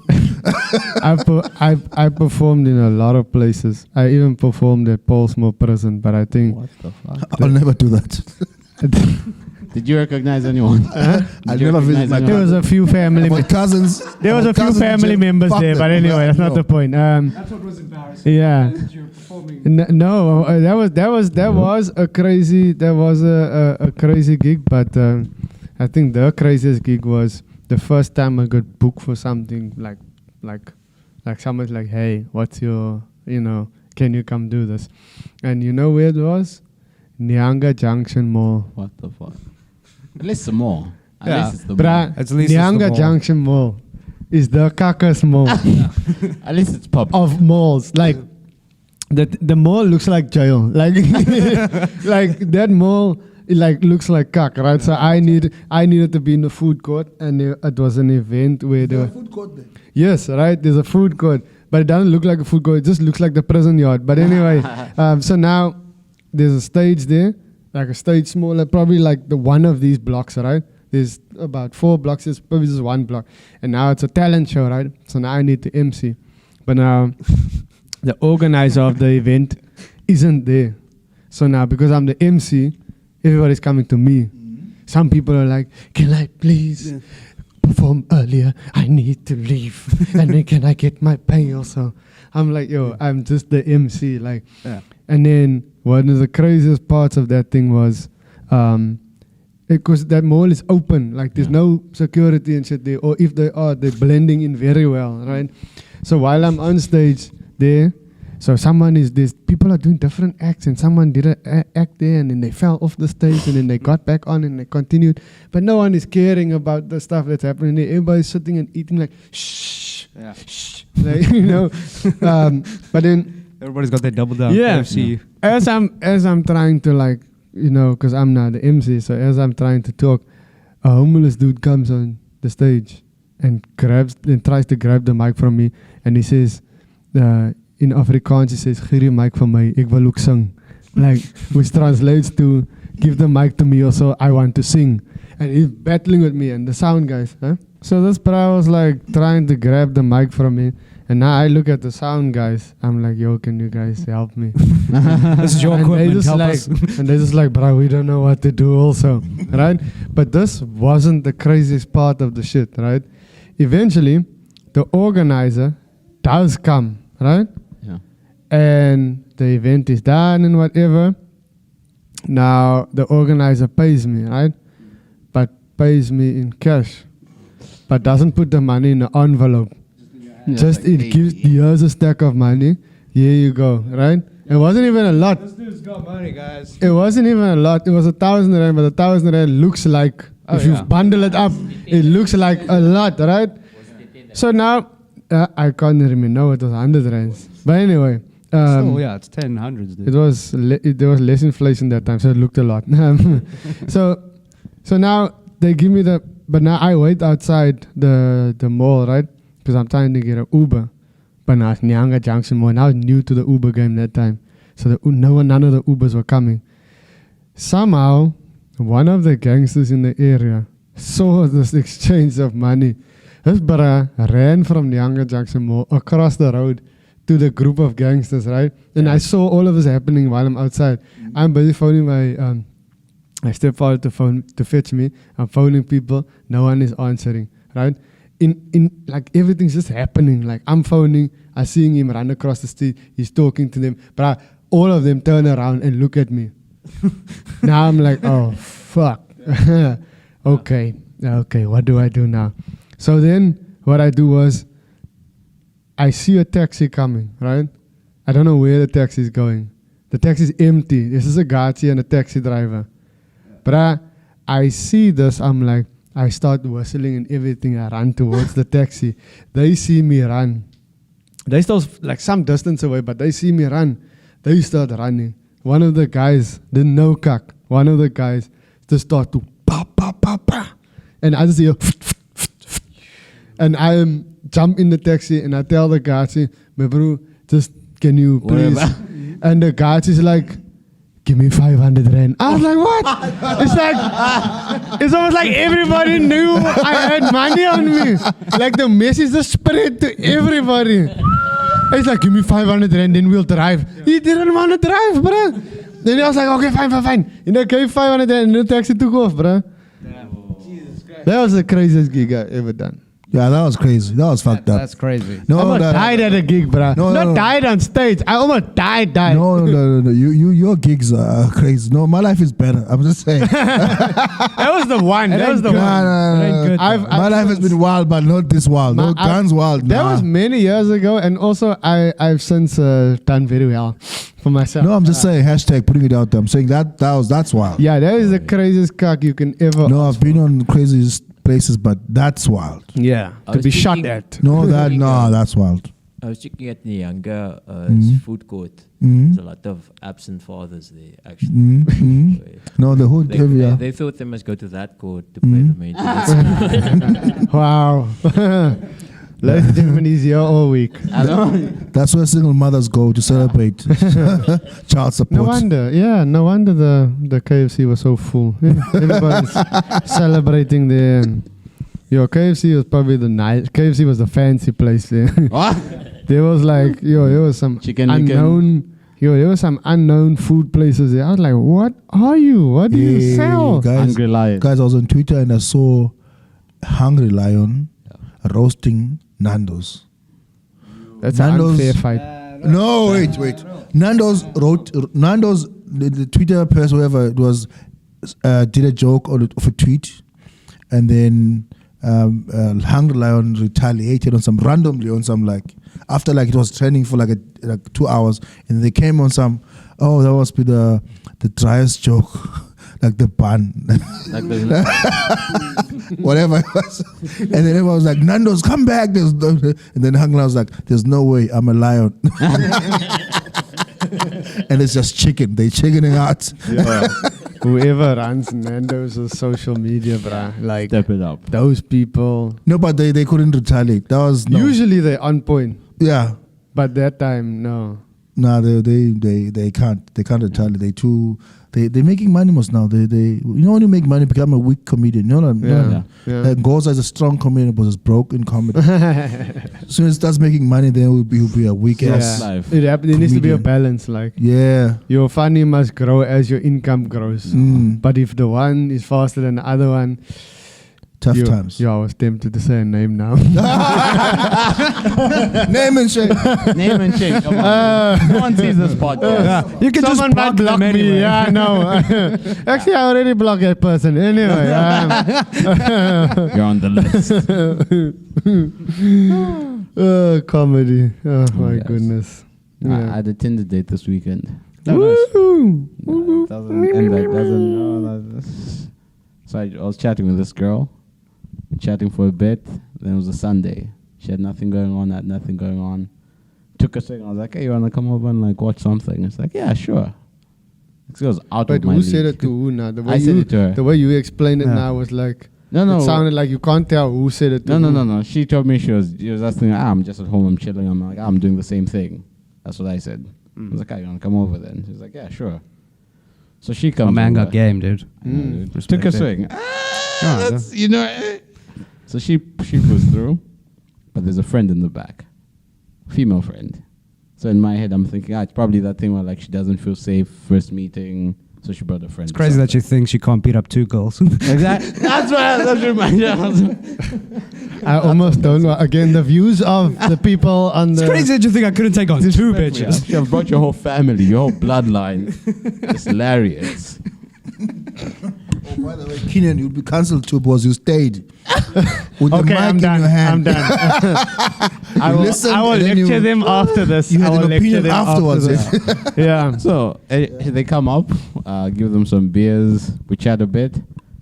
Speaker 4: I performed in a lot of places. I even performed at Paulsmoor prison, but I think
Speaker 2: What the fuck?
Speaker 5: I'll never do that.
Speaker 2: Did you recognize anyone?
Speaker 5: I'll never visit my
Speaker 4: there was a few family.
Speaker 5: My cousins.
Speaker 4: There was
Speaker 5: my
Speaker 4: a few
Speaker 5: cousins
Speaker 4: family
Speaker 5: said,
Speaker 4: members
Speaker 5: "Fuck
Speaker 4: there,
Speaker 5: them."
Speaker 4: but anyway, that's not the point.
Speaker 1: That's what was embarrassing.
Speaker 4: Yeah.
Speaker 1: That you're performing.
Speaker 4: No, that was a crazy. That was a crazy gig, but I think the craziest gig was the first time I got booked for something like someone's like, hey, what's your, can you come do this? And you know where it was? Nyanga Junction Mall.
Speaker 2: What the fuck? At least some more. At
Speaker 1: Yeah.
Speaker 2: least it's the
Speaker 4: Bruh,
Speaker 2: mall.
Speaker 1: At least it's the
Speaker 4: Nyanga
Speaker 1: mall.
Speaker 4: Junction Mall is the kakas mall
Speaker 2: At least it's pop.
Speaker 4: of malls. Like, the mall looks like jail. Like, like that mall, it like looks like cack, right? So I needed to be in the food court, and it was an event where there.
Speaker 5: Food court there.
Speaker 4: Yes, right. There's a food court, but it doesn't look like a food court. It just looks like the prison yard. But anyway, so now there's a stage there, like a stage smaller, probably like the one of these blocks, right? There's about 4 blocks. It's probably just 1 block, and now it's a talent show, right? So now I need to MC, but now the organizer of the event isn't there. So now because I'm the MC, everybody's coming to me. Some people are like, "Can I please?" perform earlier, I need to leave. And then can I get my pay also? I'm like, yo, I'm just the MC. Like, and then one of the craziest parts of that thing was, because that mall is open, like there's no security and shit there, or if they are, they're blending in very well, right? So while I'm on stage there, so people are doing different acts, and someone did an act there, and then they fell off the stage, and then they got back on, and they continued. But no one is caring about the stuff that's happening there. Everybody's sitting and eating like, shh, shh, like, but then
Speaker 1: Everybody's got their double down.
Speaker 4: Yeah.
Speaker 1: KFC.
Speaker 4: as I'm trying to like, because I'm now the MC, so as I'm trying to talk, a homeless dude comes on the stage and tries to grab the mic from me, and he says, in Afrikaans, he says, "Gee die mic van my, ek wil ook sing." Like, which translates to, "Give the mic to me also, I want to sing." And he's battling with me and the sound guys. So this bro was like trying to grab the mic from me. And now I look at the sound guys. I'm like, yo, can you guys help me?
Speaker 1: This is your
Speaker 4: And they
Speaker 1: equipment.
Speaker 4: just
Speaker 1: Help
Speaker 4: like,
Speaker 1: us.
Speaker 4: and they're just like, bro, we don't know what to do also, right? But this wasn't the craziest part of the shit, right? Eventually, the organizer does come, right?
Speaker 2: Yeah.
Speaker 4: And the event is done and whatever. Now, the organizer pays me, right? But pays me in cash. But doesn't put the money in an envelope. Just it gives, here's a stack of money. Here you go, right? It wasn't even a lot.
Speaker 1: This dude's got money, guys.
Speaker 4: It wasn't even a lot. It was 1,000 rand, but 1,000 rand looks like, if you bundle it up, it looks like a lot, right? So now, I can't remember. No, it was 100 rands. But anyway.
Speaker 1: It's 10 hundreds, dude.
Speaker 4: It was there was less inflation that time, so it looked a lot. so now they give me but now I wait outside the mall, right? Because I'm trying to get an Uber. But now it's Nyanga Junction Mall, and I was new to the Uber game that time. So none of the Ubers were coming. somehow one of the gangsters in the area saw this exchange of money. This brother ran from the Younger Jackson Mall across the road to the group of gangsters, right? And I saw all of this happening while I'm outside. I'm busy phoning my stepfather to fetch me. I'm phoning people. No one is answering, right? In like everything's just happening. Like I'm phoning, I'm seeing him run across the street. He's talking to them, but all of them turn around and look at me. Now I'm like, oh fuck. Okay, what do I do now? So then what I do was, I see a taxi coming, right? I don't know where the taxi is going. The taxi is empty. This is a Gati and a taxi driver. But I see this, I'm like, I start whistling and everything. I run towards the taxi. They see me run. They still like some distance away, but they see me run. They start running. One of the guys didn't know kak. One of the guys just start to pa pa pa pa, and I just hear and I jump in the taxi and I tell the guy, my bro, just can you please? And the guy is like, give me 500 rand. I was like, what? It's like, it's almost like everybody knew I had money on me. Like the message just spread to everybody. It's like, give me 500 rand, then we'll drive. He didn't want to drive, bro. Then I was like, okay, fine. And I gave 500 rand and the taxi took off, bro. Jesus Christ. That was the craziest gig I ever done.
Speaker 5: Yeah, that was crazy. That was fucked up.
Speaker 1: That's crazy.
Speaker 5: No,
Speaker 4: I almost died at a gig, bro. Not died on stage. I almost died.
Speaker 5: No. Your gigs are crazy. No, my life is better. I'm just saying.
Speaker 4: That was the one. That was the one.
Speaker 5: No. My life has been wild, but not this wild. No guns wild.
Speaker 4: That was many years ago, and also I've since done very well for myself.
Speaker 5: No, I'm just saying, hashtag putting it out there. I'm saying that's wild.
Speaker 4: Yeah, that is the craziest cock you can ever.
Speaker 5: No, I've been on craziest places, but that's wild.
Speaker 4: Yeah, to be shot at.
Speaker 5: No, that's wild.
Speaker 3: I was checking at the younger food court.
Speaker 5: Mm-hmm.
Speaker 3: There's a lot of absent fathers there, actually.
Speaker 5: No, the hood area.
Speaker 3: They thought they must go to that court to pay the maintenance.
Speaker 4: Wow. Ladies and gentlemen, he's here all week.
Speaker 5: That's where single mothers go to celebrate child support.
Speaker 4: No wonder the KFC was so full. Yeah, everybody's celebrating there. And KFC was probably KFC was the fancy place there.
Speaker 2: What?
Speaker 4: There was like, there was some there was some unknown food places there. I was like, what are you? What do you sell?
Speaker 2: Hungry Lion.
Speaker 5: Guys, I was on Twitter and I saw Hungry Lion roasting Nando's.
Speaker 4: That's an unfair fight.
Speaker 5: No, wait. Nando's, the Twitter person, whoever it was, did a joke of a tweet, and then Hungry Lion retaliated randomly on some after it was trending for like 2 hours, and they came on some, that must be the driest joke. Like the bun. Whatever it was. And then everyone was like, Nando's, come back. And then Hungla was like, there's no way, I'm a lion. And it's just chicken. They chickening out.
Speaker 4: Yeah. Whoever runs Nando's on social media, bruh,
Speaker 2: step it up.
Speaker 4: Those people.
Speaker 5: No, but they couldn't retaliate. That was
Speaker 4: usually they're on point.
Speaker 5: Yeah.
Speaker 4: But that time, no.
Speaker 5: No, they can't. They can't retaliate. They're making money most now. When you make money, become a weak comedian. You know what I mean? Yeah. Ngoza is a strong comedian, but is broke in comedy. As soon as he starts making money, then he'll be a weak ass.
Speaker 4: There needs to be a balance. Your funny must grow as your income grows. But if the one is faster than the other one,
Speaker 5: tough times.
Speaker 4: Yeah, I was tempted to say a name now.
Speaker 5: Name and shame.
Speaker 2: Come on. No one sees this podcast.
Speaker 4: Yeah. You can just block me. Anyway. Yeah, no. Actually, I already blocked that person. Anyway.
Speaker 2: You're on the
Speaker 4: list. Comedy. Oh, my goodness.
Speaker 2: I had a Tinder date this weekend. So I was chatting with this girl. Chatting for a bit, then it was a Sunday. She had nothing going on. Took a second, I was like, hey, you wanna come over and watch something? It's like, yeah, sure. It was out of my
Speaker 4: who
Speaker 2: league.
Speaker 4: said it to who now?
Speaker 2: I said it to her.
Speaker 4: The way you explained it now was like,
Speaker 2: no.
Speaker 4: It sounded like you can't tell who said it to who.
Speaker 2: No. She told me she was asking, I'm just at home, I'm chilling. I'm like, I'm doing the same thing. That's what I said. I was like, you wanna come over then? She was like, yeah, sure. So she comes.
Speaker 1: My man
Speaker 2: over.
Speaker 1: got game, dude.
Speaker 2: Took a
Speaker 1: Respect it.
Speaker 2: swing.
Speaker 1: Oh,
Speaker 2: That's, you know. So she goes through, but there's a friend in the back, female friend. So in my head, I'm thinking, it's probably that thing where like she doesn't feel safe first meeting, so she brought a friend.
Speaker 1: It's crazy that you think she can't beat up 2 girls.
Speaker 2: Exactly. That's my
Speaker 4: I almost don't know. Again, the views of the people on the.
Speaker 1: It's crazy that you think I couldn't take on 2 bitches.
Speaker 2: You have brought your whole family, your whole bloodline. It's hilarious.
Speaker 5: Oh, by the way, Keenan, you'll be cancelled too because you stayed with
Speaker 4: Okay,
Speaker 5: the mic
Speaker 4: I'm
Speaker 5: in
Speaker 4: done.
Speaker 5: your hand.
Speaker 4: I'm done. I will,
Speaker 5: listened
Speaker 4: I will
Speaker 5: and then
Speaker 4: lecture
Speaker 5: you-
Speaker 4: them after this.
Speaker 5: You
Speaker 4: I
Speaker 5: had
Speaker 4: will
Speaker 5: an
Speaker 4: lecture
Speaker 5: opinion
Speaker 4: them
Speaker 5: afterwards.
Speaker 4: after this. Yeah.
Speaker 2: So they come up, give them some beers, we chat a bit.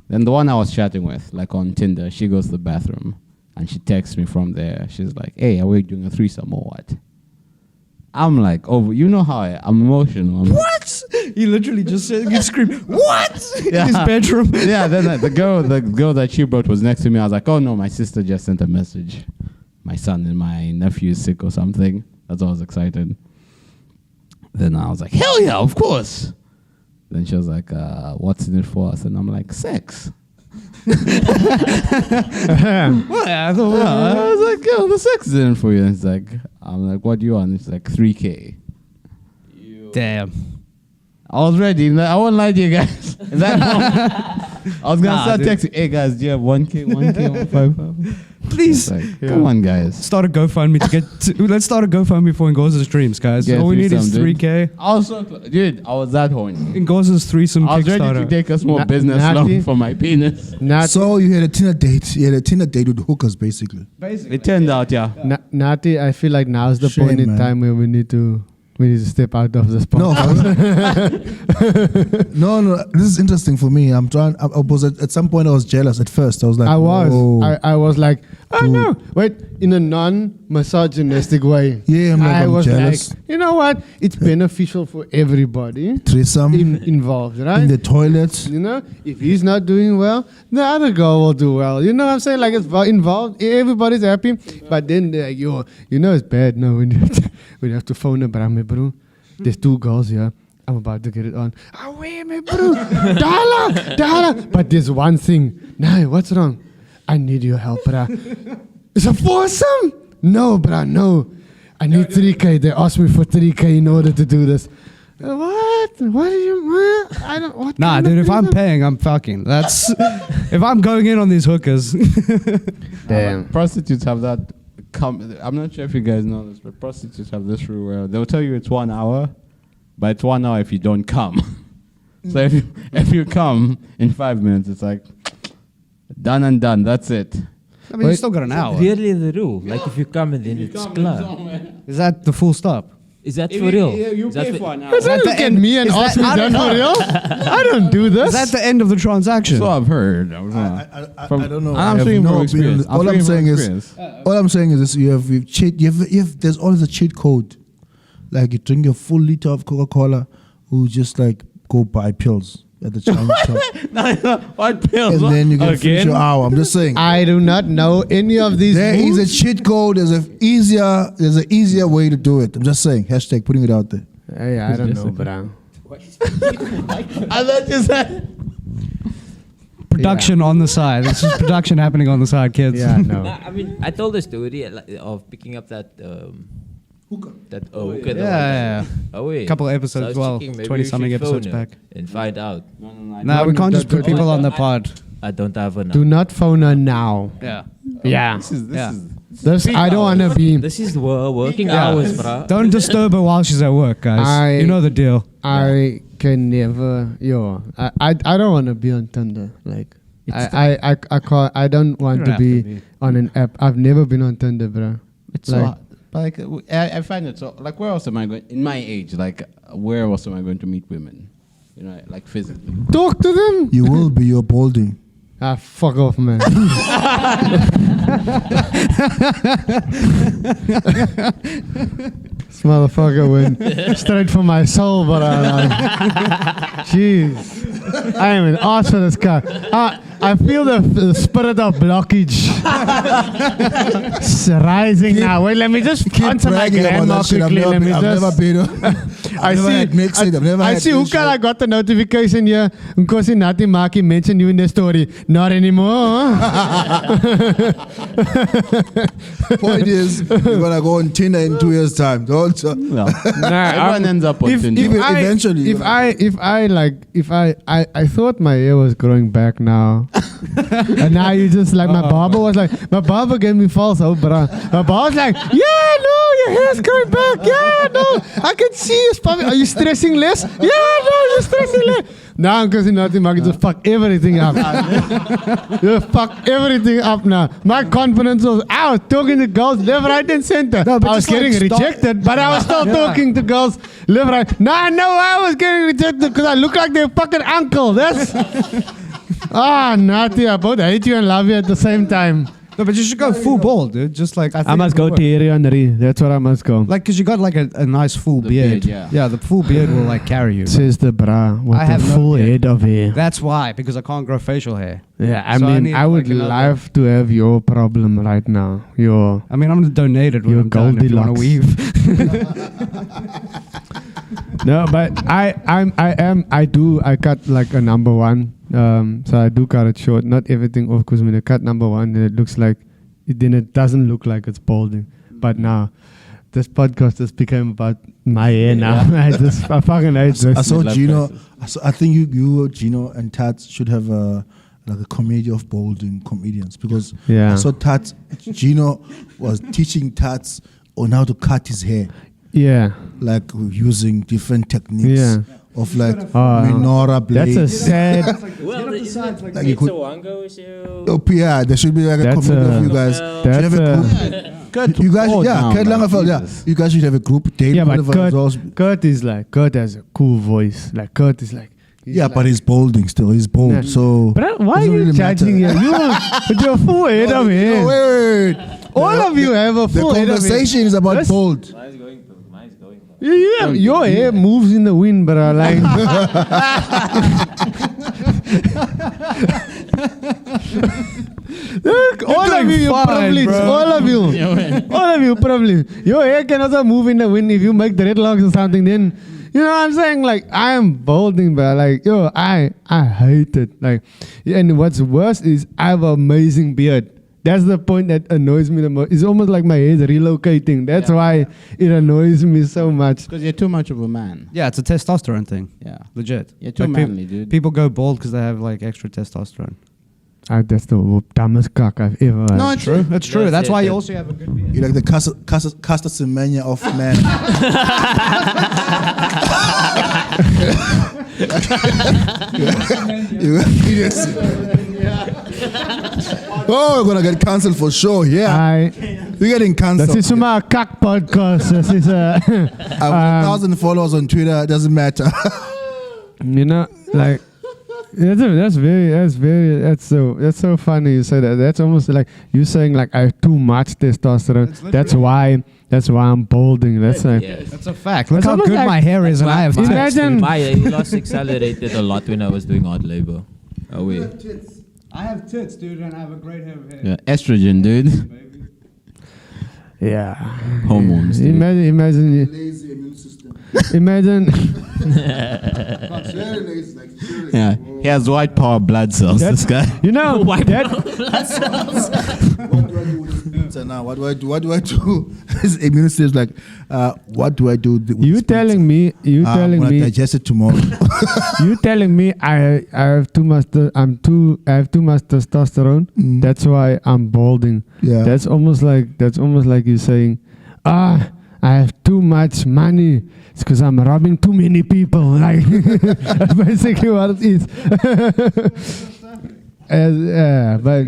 Speaker 2: Then the one I was chatting with, like on Tinder, she goes to the bathroom and she texts me from there. She's like, "Hey, are we doing a threesome or what?" I'm like, "Oh, you know how I'm emotional."
Speaker 1: What? He literally just said, you scream, what?
Speaker 2: Yeah.
Speaker 1: In his bedroom.
Speaker 2: Yeah, then the girl that she brought was next to me. I was like, "Oh no, my sister just sent a message. My son and my nephew is sick or something." That's why I was excited. Then I was like, "Hell yeah, of course." Then she was like, "What's in it for us?" And I'm like, "Sex."
Speaker 1: What? I thought,
Speaker 2: I was like, "Yo, the sex is in it for you." And it's like, I'm like, "What do you want?" It's like 3K.
Speaker 1: damn.
Speaker 2: I was ready. I won't lie to you guys. In that moment, I was gonna start
Speaker 1: dude.
Speaker 2: texting, "Hey guys, do you have 1K, 155?"
Speaker 1: Please.
Speaker 2: Like, come on, guys.
Speaker 1: Start a GoFundMe to get let's start a GoFundMe for Ngoza's dreams, guys.
Speaker 2: Yeah,
Speaker 1: All we need is
Speaker 2: threesome, dude.
Speaker 1: 3K.
Speaker 2: Also, dude, I was that horny.
Speaker 1: Ngoza's threesome
Speaker 2: I was ready to
Speaker 1: Kickstarter.
Speaker 2: take a small
Speaker 4: Na-
Speaker 2: business
Speaker 4: Nati?
Speaker 2: loan for my penis.
Speaker 4: Nati,
Speaker 5: So you had a Tinder date. You had a Tinder date with hookers, basically.
Speaker 2: It turned out, yeah.
Speaker 4: Nati, I feel like now's the
Speaker 5: Shame,
Speaker 4: point in
Speaker 5: man.
Speaker 4: time where we need to step out of this
Speaker 5: No,
Speaker 4: podcast.
Speaker 5: no. This is interesting for me. I was at some point I was jealous. At first, I was like,
Speaker 4: I was.
Speaker 5: "Whoa."
Speaker 4: I was like, oh
Speaker 5: Dude.
Speaker 4: no, wait, in a non-misogynistic way.
Speaker 5: Yeah, I'm like,
Speaker 4: I
Speaker 5: I'm
Speaker 4: was
Speaker 5: jealous.
Speaker 4: like, you know what? It's beneficial for everybody
Speaker 5: Threesome
Speaker 4: involved, right?
Speaker 5: in the toilet.
Speaker 4: You know, if he's not doing well, the other girl will do well. You know what I'm saying? Like it's involved, everybody's happy. But then they're like, yo, you know it's bad. No, when you have to phone a brame, bro. There's 2 girls here. I'm about to get it on. Ah, wait, me, bro. Dala. But there's one thing. Nah, what's wrong? I need your help, brah. It's a foursome? No, brah, no. I need 3K. They asked me for 3K in order to do this. What? What do you want? I don't. What
Speaker 1: Nah,
Speaker 4: kind
Speaker 1: dude,
Speaker 4: of
Speaker 1: if I'm
Speaker 4: threesome?
Speaker 1: paying, I'm fucking. That's if I'm going in on these hookers.
Speaker 4: Damn.
Speaker 2: Prostitutes have that. I'm not sure if you guys know this, but prostitutes have this rule where they'll tell you it's 1 hour, but it's 1 hour if you don't come. So if you come in 5 minutes, it's like done and done. That's it.
Speaker 1: I mean, you still got an hour.
Speaker 3: Really the rule? Like if you come and then it's clear.
Speaker 1: Is that the full stop?
Speaker 3: Is that for real?
Speaker 2: You
Speaker 3: Is that
Speaker 2: pay
Speaker 3: for-
Speaker 2: for an hour.
Speaker 4: Don't
Speaker 1: At the
Speaker 4: look at
Speaker 1: end-
Speaker 4: me and
Speaker 1: is
Speaker 4: ask
Speaker 1: that-
Speaker 4: me
Speaker 1: I
Speaker 4: that
Speaker 1: don't
Speaker 4: for real. I don't do this.
Speaker 1: Is that the end of the transaction?
Speaker 2: So I've heard. I
Speaker 5: don't know.
Speaker 2: I'm
Speaker 5: I have
Speaker 2: saying
Speaker 5: no
Speaker 2: from
Speaker 5: opinion.
Speaker 2: experience.
Speaker 5: All I'm saying is, this: you have cheat. You have there's always a cheat code. Like you drink a full liter of Coca-Cola, you just like go buy pills at the Chinese shop,
Speaker 2: What pills?
Speaker 5: and then you can finish your hour. I'm just saying.
Speaker 4: I do not know any of these.
Speaker 5: There is a
Speaker 4: moves.
Speaker 5: cheat code. There's an easier way to do it. I'm just saying. Hashtag putting it out there.
Speaker 4: Hey, I don't know, bro.
Speaker 2: I thought you said.
Speaker 1: Production on the side. This is production happening on the side, kids.
Speaker 4: Yeah, no.
Speaker 3: Nah, I mean, I told the story of picking up that hookah.
Speaker 1: Yeah, yeah.
Speaker 3: Oh wait.
Speaker 1: A couple of episodes
Speaker 3: So I was
Speaker 1: as well.
Speaker 3: checking, maybe
Speaker 1: 20
Speaker 3: we
Speaker 1: something
Speaker 3: should
Speaker 1: episodes
Speaker 3: phone her
Speaker 1: back.
Speaker 3: and find out.
Speaker 1: No, we can't just put
Speaker 4: don't-
Speaker 1: people on the pod.
Speaker 3: I don't have a
Speaker 4: Do not phone her now.
Speaker 1: Yeah.
Speaker 4: Yeah.
Speaker 2: This is
Speaker 1: Yeah.
Speaker 4: This I don't want to be.
Speaker 3: This is working
Speaker 1: Yeah.
Speaker 3: hours, bruh.
Speaker 1: Don't disturb her while she's at work, guys. You know the deal.
Speaker 4: I can never. I don't want to be on Tinder. Like I can't. I don't want
Speaker 1: You
Speaker 4: to
Speaker 1: don't
Speaker 4: be,
Speaker 1: have to be.
Speaker 4: on an app. I've never been on Tinder, bro.
Speaker 2: It's
Speaker 4: Like-
Speaker 2: so hard. But like, I find it so. Like, where else am I going? In my age, like, where else am I going to meet women? You know, like physically.
Speaker 4: Talk to them.
Speaker 5: You will be your balding.
Speaker 4: Ah, fuck off, man. This motherfucker went straight for my soul, but jeez, I am an ass for this guy. I feel the spirit of blockage. It's rising now. Wait, let me just
Speaker 5: Keep
Speaker 4: answer my
Speaker 5: bragging about
Speaker 4: grandma
Speaker 5: that shit.
Speaker 4: quickly. Let me
Speaker 5: I've never
Speaker 4: just.
Speaker 5: been.
Speaker 4: I
Speaker 5: I've never had mixed it. I've never
Speaker 4: I
Speaker 5: had
Speaker 4: see.
Speaker 5: this
Speaker 4: Hoekom I
Speaker 5: shit.
Speaker 4: got the notification here? Nkosinathi Maki mentioned you in the story. Not anymore.
Speaker 5: Point is, you're gonna go on Tinder in 2 years' time. Don't.
Speaker 2: Well,
Speaker 4: Nah,
Speaker 2: everyone ends up on Tinder.
Speaker 5: Eventually,
Speaker 4: I thought my hair was growing back now. And now you just like, my barber was like, my barber gave me false hope, but my barber was like, yeah, no, your hair's growing back. Yeah, no, I can see you. Are you stressing less? Yeah, no, you're stressing less. Now, because nothing, I can just fuck everything up. You fuck everything up now. My confidence was out, talking to girls left, right, and center.
Speaker 1: No, but
Speaker 4: I was
Speaker 1: just like
Speaker 4: getting
Speaker 1: stop-
Speaker 4: rejected, but I was still talking to girls left, right. No, I was getting rejected because I look like their fucking uncle. That's Nathi, I both hate you and love you at the same time.
Speaker 1: No, but you should go full bald, dude. Just like I, think
Speaker 4: I must
Speaker 1: it
Speaker 4: go
Speaker 1: would work.
Speaker 4: Thierry Henry. That's what I must go.
Speaker 1: Like, cause you got like a nice full
Speaker 2: The
Speaker 1: beard.
Speaker 2: beard, yeah.
Speaker 1: the full beard will like carry you.
Speaker 4: Says the bra with
Speaker 1: I
Speaker 4: the
Speaker 1: have no
Speaker 4: full
Speaker 1: beard.
Speaker 4: head of hair.
Speaker 1: That's why, because I can't grow facial hair.
Speaker 4: Yeah, I
Speaker 1: So I
Speaker 4: mean,
Speaker 1: need,
Speaker 4: I would
Speaker 1: like, another-
Speaker 4: love to have your problem right now. Your
Speaker 1: I mean, I'm gonna donate it when
Speaker 4: You're
Speaker 1: I'm done if you want to
Speaker 4: Goldilocks.
Speaker 1: weave.
Speaker 4: no, but I cut like a number one. So I do cut it short. Not everything off, because when I cut number one, then it looks like then it doesn't look like it's balding. But now this podcast just became about my hair now. I fucking hate this.
Speaker 5: I saw
Speaker 2: Midlife
Speaker 5: Gino.
Speaker 2: crisis.
Speaker 5: I think you, Gino, and Tats should have a comedy of balding comedians, because
Speaker 4: Yeah.
Speaker 5: I saw Tats. Gino was teaching Tats on how to cut his hair,
Speaker 4: Yeah.
Speaker 5: like using different techniques
Speaker 4: Yeah.
Speaker 5: of like
Speaker 4: Oh,
Speaker 5: menorah
Speaker 4: That's
Speaker 5: blade.
Speaker 4: a sad.
Speaker 3: Well,
Speaker 5: Like you
Speaker 3: it's
Speaker 5: could-
Speaker 3: a wango show.
Speaker 5: Oh, yeah, there should be like a
Speaker 4: That's
Speaker 5: comedy
Speaker 4: a-
Speaker 5: of you guys.
Speaker 3: That's
Speaker 5: Should have a group. You guys,
Speaker 2: Oh,
Speaker 5: yeah,
Speaker 2: no,
Speaker 5: Kurt
Speaker 2: man,
Speaker 5: Langerfeld, yeah.
Speaker 2: Jesus.
Speaker 5: You guys should have a group date.
Speaker 4: Yeah, but
Speaker 5: whatever, as well.
Speaker 4: Kurt has a cool voice. Like Kurt is like. he's
Speaker 5: Yeah,
Speaker 4: like,
Speaker 5: but he's balding still. He's bald,
Speaker 4: Yeah.
Speaker 5: so.
Speaker 4: But why are
Speaker 5: doesn't
Speaker 4: you
Speaker 5: really
Speaker 4: judging
Speaker 5: matter.
Speaker 4: you? You with your full head of hair.
Speaker 5: No, wait.
Speaker 4: All of you have a
Speaker 5: The
Speaker 4: full head of hair.
Speaker 5: conversation is about
Speaker 4: That's-
Speaker 5: bald.
Speaker 3: Mine's going though. Mine's going though.
Speaker 4: Your hair moves in the wind, bro. Like. Look, all of you, you
Speaker 1: fine,
Speaker 4: privileged.
Speaker 1: bro.
Speaker 4: All of you. All of you privileged. Your hair can also move in the wind if you make dreadlocks or something. Then, you know what I'm saying? Like, I am balding, but like, I hate it. Like, and what's worse is I have an amazing beard. That's the point that annoys me the most. It's almost like my hair is relocating. That's why it annoys me so much.
Speaker 2: Because you're too much of a man.
Speaker 1: Yeah, it's a testosterone thing.
Speaker 2: Yeah.
Speaker 1: Legit.
Speaker 2: You're too
Speaker 1: Like,
Speaker 2: manly, dude.
Speaker 1: People go bald because they have like extra testosterone.
Speaker 4: That's the dumbest cock I've ever had.
Speaker 2: No, it's true.
Speaker 1: That's true.
Speaker 3: That's
Speaker 1: That's
Speaker 3: it,
Speaker 1: why you
Speaker 3: yeah.
Speaker 1: also have a good beard.
Speaker 5: You're like the Caster Semenya of man. Yes. Oh, we're gonna get cancelled for sure. Yeah, we're getting cancelled.
Speaker 4: Dat is zomaar een kakpodcast. Dat is,
Speaker 5: I have 1,000 followers on Twitter. It doesn't matter.
Speaker 4: you know, like, that's so funny you say that. That's almost like you saying like I have too much testosterone. That's why I'm balding. That's like,
Speaker 3: Yes.
Speaker 1: That's a fact. Look
Speaker 4: It's
Speaker 1: how
Speaker 4: almost
Speaker 1: good
Speaker 4: like-
Speaker 1: my hair is, and I have
Speaker 3: My-
Speaker 1: tits.
Speaker 4: Imagine-
Speaker 3: my loss accelerated a lot when I was doing hard labor. Oh wait.
Speaker 1: I have tits, dude, and I have a great head of hair.
Speaker 2: Yeah, estrogen, dude.
Speaker 4: yeah.
Speaker 2: Hormones. Dude.
Speaker 4: Imagine,
Speaker 5: Lazy immune system.
Speaker 4: imagine.
Speaker 5: Very lazy, like seriously.
Speaker 2: Yeah, he has white power blood cells. This guy.
Speaker 4: You know,
Speaker 3: White
Speaker 4: that,
Speaker 5: What do I do with this pizza now? What do I do? What do I do? His immune system is like, what do I do with
Speaker 4: you
Speaker 5: this
Speaker 4: telling me, you
Speaker 5: pizza?
Speaker 4: telling
Speaker 5: I'm gonna
Speaker 4: me,
Speaker 5: digest it tomorrow.
Speaker 4: you telling me I have too much. I have too much testosterone.
Speaker 5: Mm.
Speaker 4: That's why I'm balding.
Speaker 5: Yeah.
Speaker 4: That's almost like you saying, I have too much money. It's because I'm robbing too many people. Like that's basically what it is. But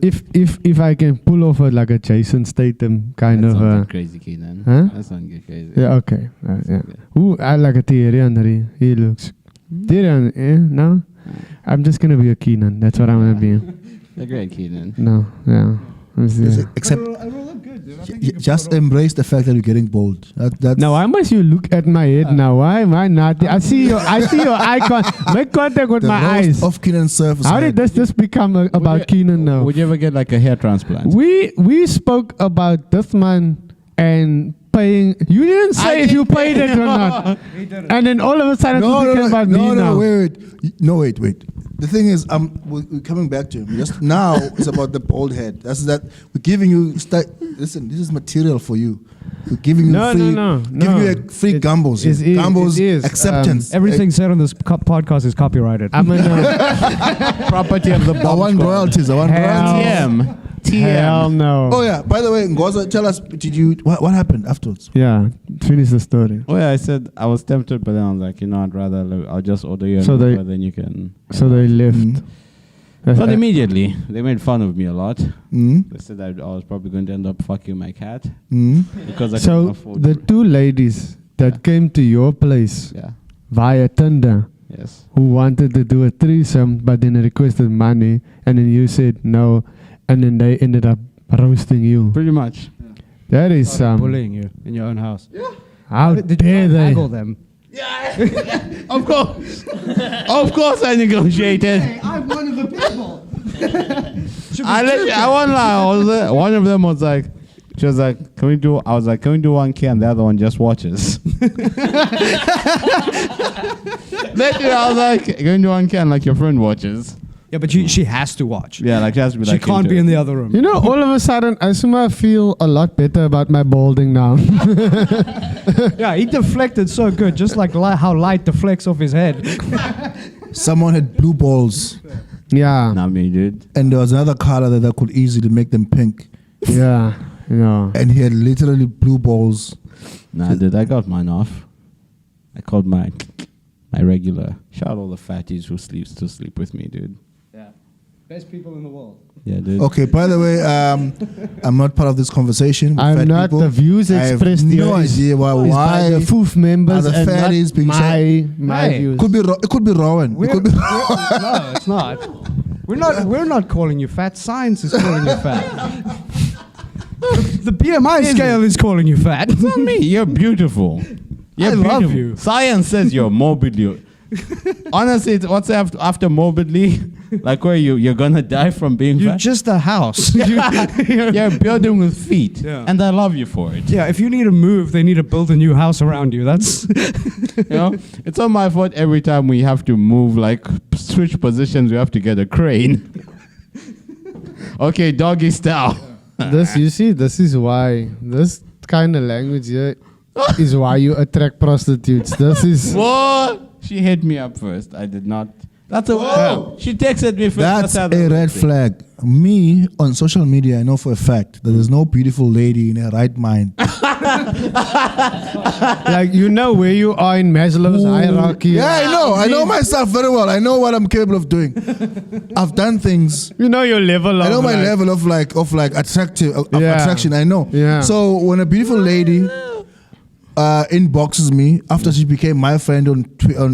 Speaker 4: if I can pull off like a Jason Statham kind
Speaker 2: That's
Speaker 4: of.
Speaker 2: not crazy, Keenan.
Speaker 4: Huh?
Speaker 2: That's not get crazy.
Speaker 4: Yeah. Okay. Yeah. Ooh, I like a Thierry Henry. He looks. Thierry Henry. No. I'm just gonna be a Keenan. That's what I'm gonna be.
Speaker 2: They're great, Keenan.
Speaker 4: No. Yeah. Let's see.
Speaker 5: Except,
Speaker 1: I will look good.
Speaker 5: Just embrace the fact that you're getting bold. That's
Speaker 4: Now, why must you look at my head now? Why am I not? I see your icon. Make contact with
Speaker 5: the
Speaker 4: my
Speaker 5: roast
Speaker 4: eyes.
Speaker 5: of Keenan Cerff.
Speaker 4: How did this just become about Keenan now?
Speaker 2: Would you ever get like a hair transplant?
Speaker 4: We spoke about this man and paying. You didn't say if you paid it or not. And then all of a sudden it's speaking about me now.
Speaker 5: Wait. The thing is, we're coming back to him. Just now, it's about the bald head. That's that. We're giving you. Listen, this is material for you. We're giving you giving you a free gambos. Gambos acceptance.
Speaker 1: Everything said on this podcast is copyrighted.
Speaker 4: I'm a property of the
Speaker 5: I
Speaker 4: bomb
Speaker 5: want
Speaker 4: squad.
Speaker 5: royalties. I want royalties.
Speaker 4: Hell no.
Speaker 5: Oh yeah. By the way, Ngoza, tell us. Did you? What happened afterwards?
Speaker 4: Yeah, finish the story.
Speaker 2: Oh yeah, I said I was tempted, but then I was like, I'd rather I'll just order you.
Speaker 4: So
Speaker 2: Uber, then you can.
Speaker 4: So they left.
Speaker 2: Not immediately. They made fun of me a lot.
Speaker 5: Mm.
Speaker 2: They said that I was probably going to end up fucking my cat
Speaker 5: Mm.
Speaker 2: because I couldn't
Speaker 4: So
Speaker 2: afford.
Speaker 4: the two ladies that came to your place
Speaker 2: Yeah.
Speaker 4: via Tinder,
Speaker 2: Yes.
Speaker 4: who wanted to do a threesome, but then requested money, and then you said no, and then they ended up roasting you.
Speaker 2: Pretty much.
Speaker 4: That is
Speaker 1: bullying you in your own house.
Speaker 4: how
Speaker 1: Did
Speaker 4: dare
Speaker 1: you
Speaker 4: they?
Speaker 1: haggle them?
Speaker 2: Of course. Of course I negotiated.
Speaker 1: I'm one of the people.
Speaker 2: I won't lie. One of them was like, she was like, can we do 1K, and the other one just watches. Literally, I was like, can we do 1K, and like your friend watches.
Speaker 1: Yeah, but she has to watch.
Speaker 2: Yeah, like she has to be
Speaker 1: She
Speaker 2: like.
Speaker 1: can't be in the other room.
Speaker 4: You know, all of a sudden, I somehow feel a lot better about my balding now.
Speaker 1: Yeah, he deflected so good, just like how light deflects off his head.
Speaker 5: Someone had blue balls,
Speaker 4: Yeah,
Speaker 2: Not me, dude.
Speaker 5: and there was another color that could easily make them pink.
Speaker 4: yeah, yeah.
Speaker 5: And he had literally blue balls.
Speaker 2: Nah, dude, I got mine off. I called my regular. Shout out all the fatties who sleep with me, dude.
Speaker 1: Yeah, best people in the world.
Speaker 2: Yeah, dude.
Speaker 5: Okay, by the way, I'm not part of this conversation. with
Speaker 4: I'm
Speaker 5: fat
Speaker 4: not
Speaker 5: people.
Speaker 4: the views
Speaker 5: I have
Speaker 4: expressed
Speaker 5: no
Speaker 4: here is
Speaker 5: idea
Speaker 4: by
Speaker 5: why.
Speaker 4: the FOOF members
Speaker 5: are the
Speaker 4: and
Speaker 5: fatties
Speaker 4: not
Speaker 5: being
Speaker 4: my
Speaker 1: Hey,
Speaker 4: views.
Speaker 5: It could be Rowan. It could be
Speaker 1: No, it's not. We're not calling you fat. Science is calling you fat. The BMI scale is calling you fat.
Speaker 2: It's not me. You're beautiful. You're
Speaker 1: I love
Speaker 2: beautiful.
Speaker 1: you.
Speaker 2: Science says you're morbidly. Honestly, what's after morbidly? Like where you're gonna die from being
Speaker 1: You're
Speaker 2: fat?
Speaker 1: just a house.
Speaker 2: You're a building with feet,
Speaker 1: Yeah.
Speaker 2: and I love you for it.
Speaker 1: Yeah, if you need to move, they need to build a new house around you. That's
Speaker 2: It's not my fault every time we have to move, like switch positions. We have to get a crane. Okay, doggy style.
Speaker 4: This, you see, this is why this kind of language here is why you attract prostitutes. This is
Speaker 2: What? She hit me up first. I did not. That's a
Speaker 5: Whoa.
Speaker 2: She texted me first.
Speaker 5: That's
Speaker 2: how
Speaker 5: a
Speaker 2: the-
Speaker 5: red flag. Me on social media, I know for a fact that there's no beautiful lady in her right mind.
Speaker 4: like you know where you are in Maslow's hierarchy.
Speaker 5: Yeah, I know. I know myself very well. I know what I'm capable of doing. I've done things.
Speaker 4: You know your level.
Speaker 5: I know
Speaker 4: of
Speaker 5: my
Speaker 4: like-
Speaker 5: level of attractive of
Speaker 4: Yeah.
Speaker 5: attraction. I know.
Speaker 4: Yeah.
Speaker 5: So when a beautiful lady inboxes me after she became my friend on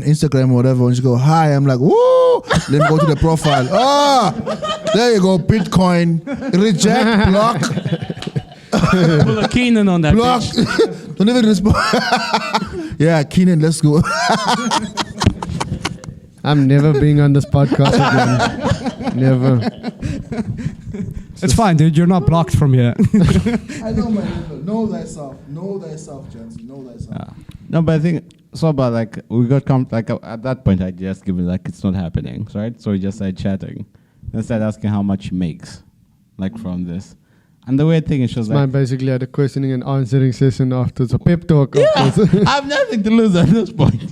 Speaker 5: Instagram or whatever, and she go hi, I'm like woo. Let me go to the profile. There you go. Bitcoin. Reject. Block.
Speaker 2: Pull a Keenan on that
Speaker 5: Block.
Speaker 2: bitch.
Speaker 5: Don't even respond. Yeah, Keenan, let's go.
Speaker 4: I'm never being on this podcast again. Never.
Speaker 1: it's fine, dude. You're not blocked from here.
Speaker 5: I know my level. Know thyself. Know thyself, Johnson. Know thyself.
Speaker 2: No, but I think so. But like we got at that point, I just given like it's not happening, right? So we just started chatting, and started asking how much he makes, like from this. And the weird thing is, she was
Speaker 4: Mine
Speaker 2: like,
Speaker 4: basically had a questioning and answering session afterwards, a pep talk
Speaker 2: yeah,
Speaker 4: afterwards.
Speaker 2: I have nothing to lose at this point.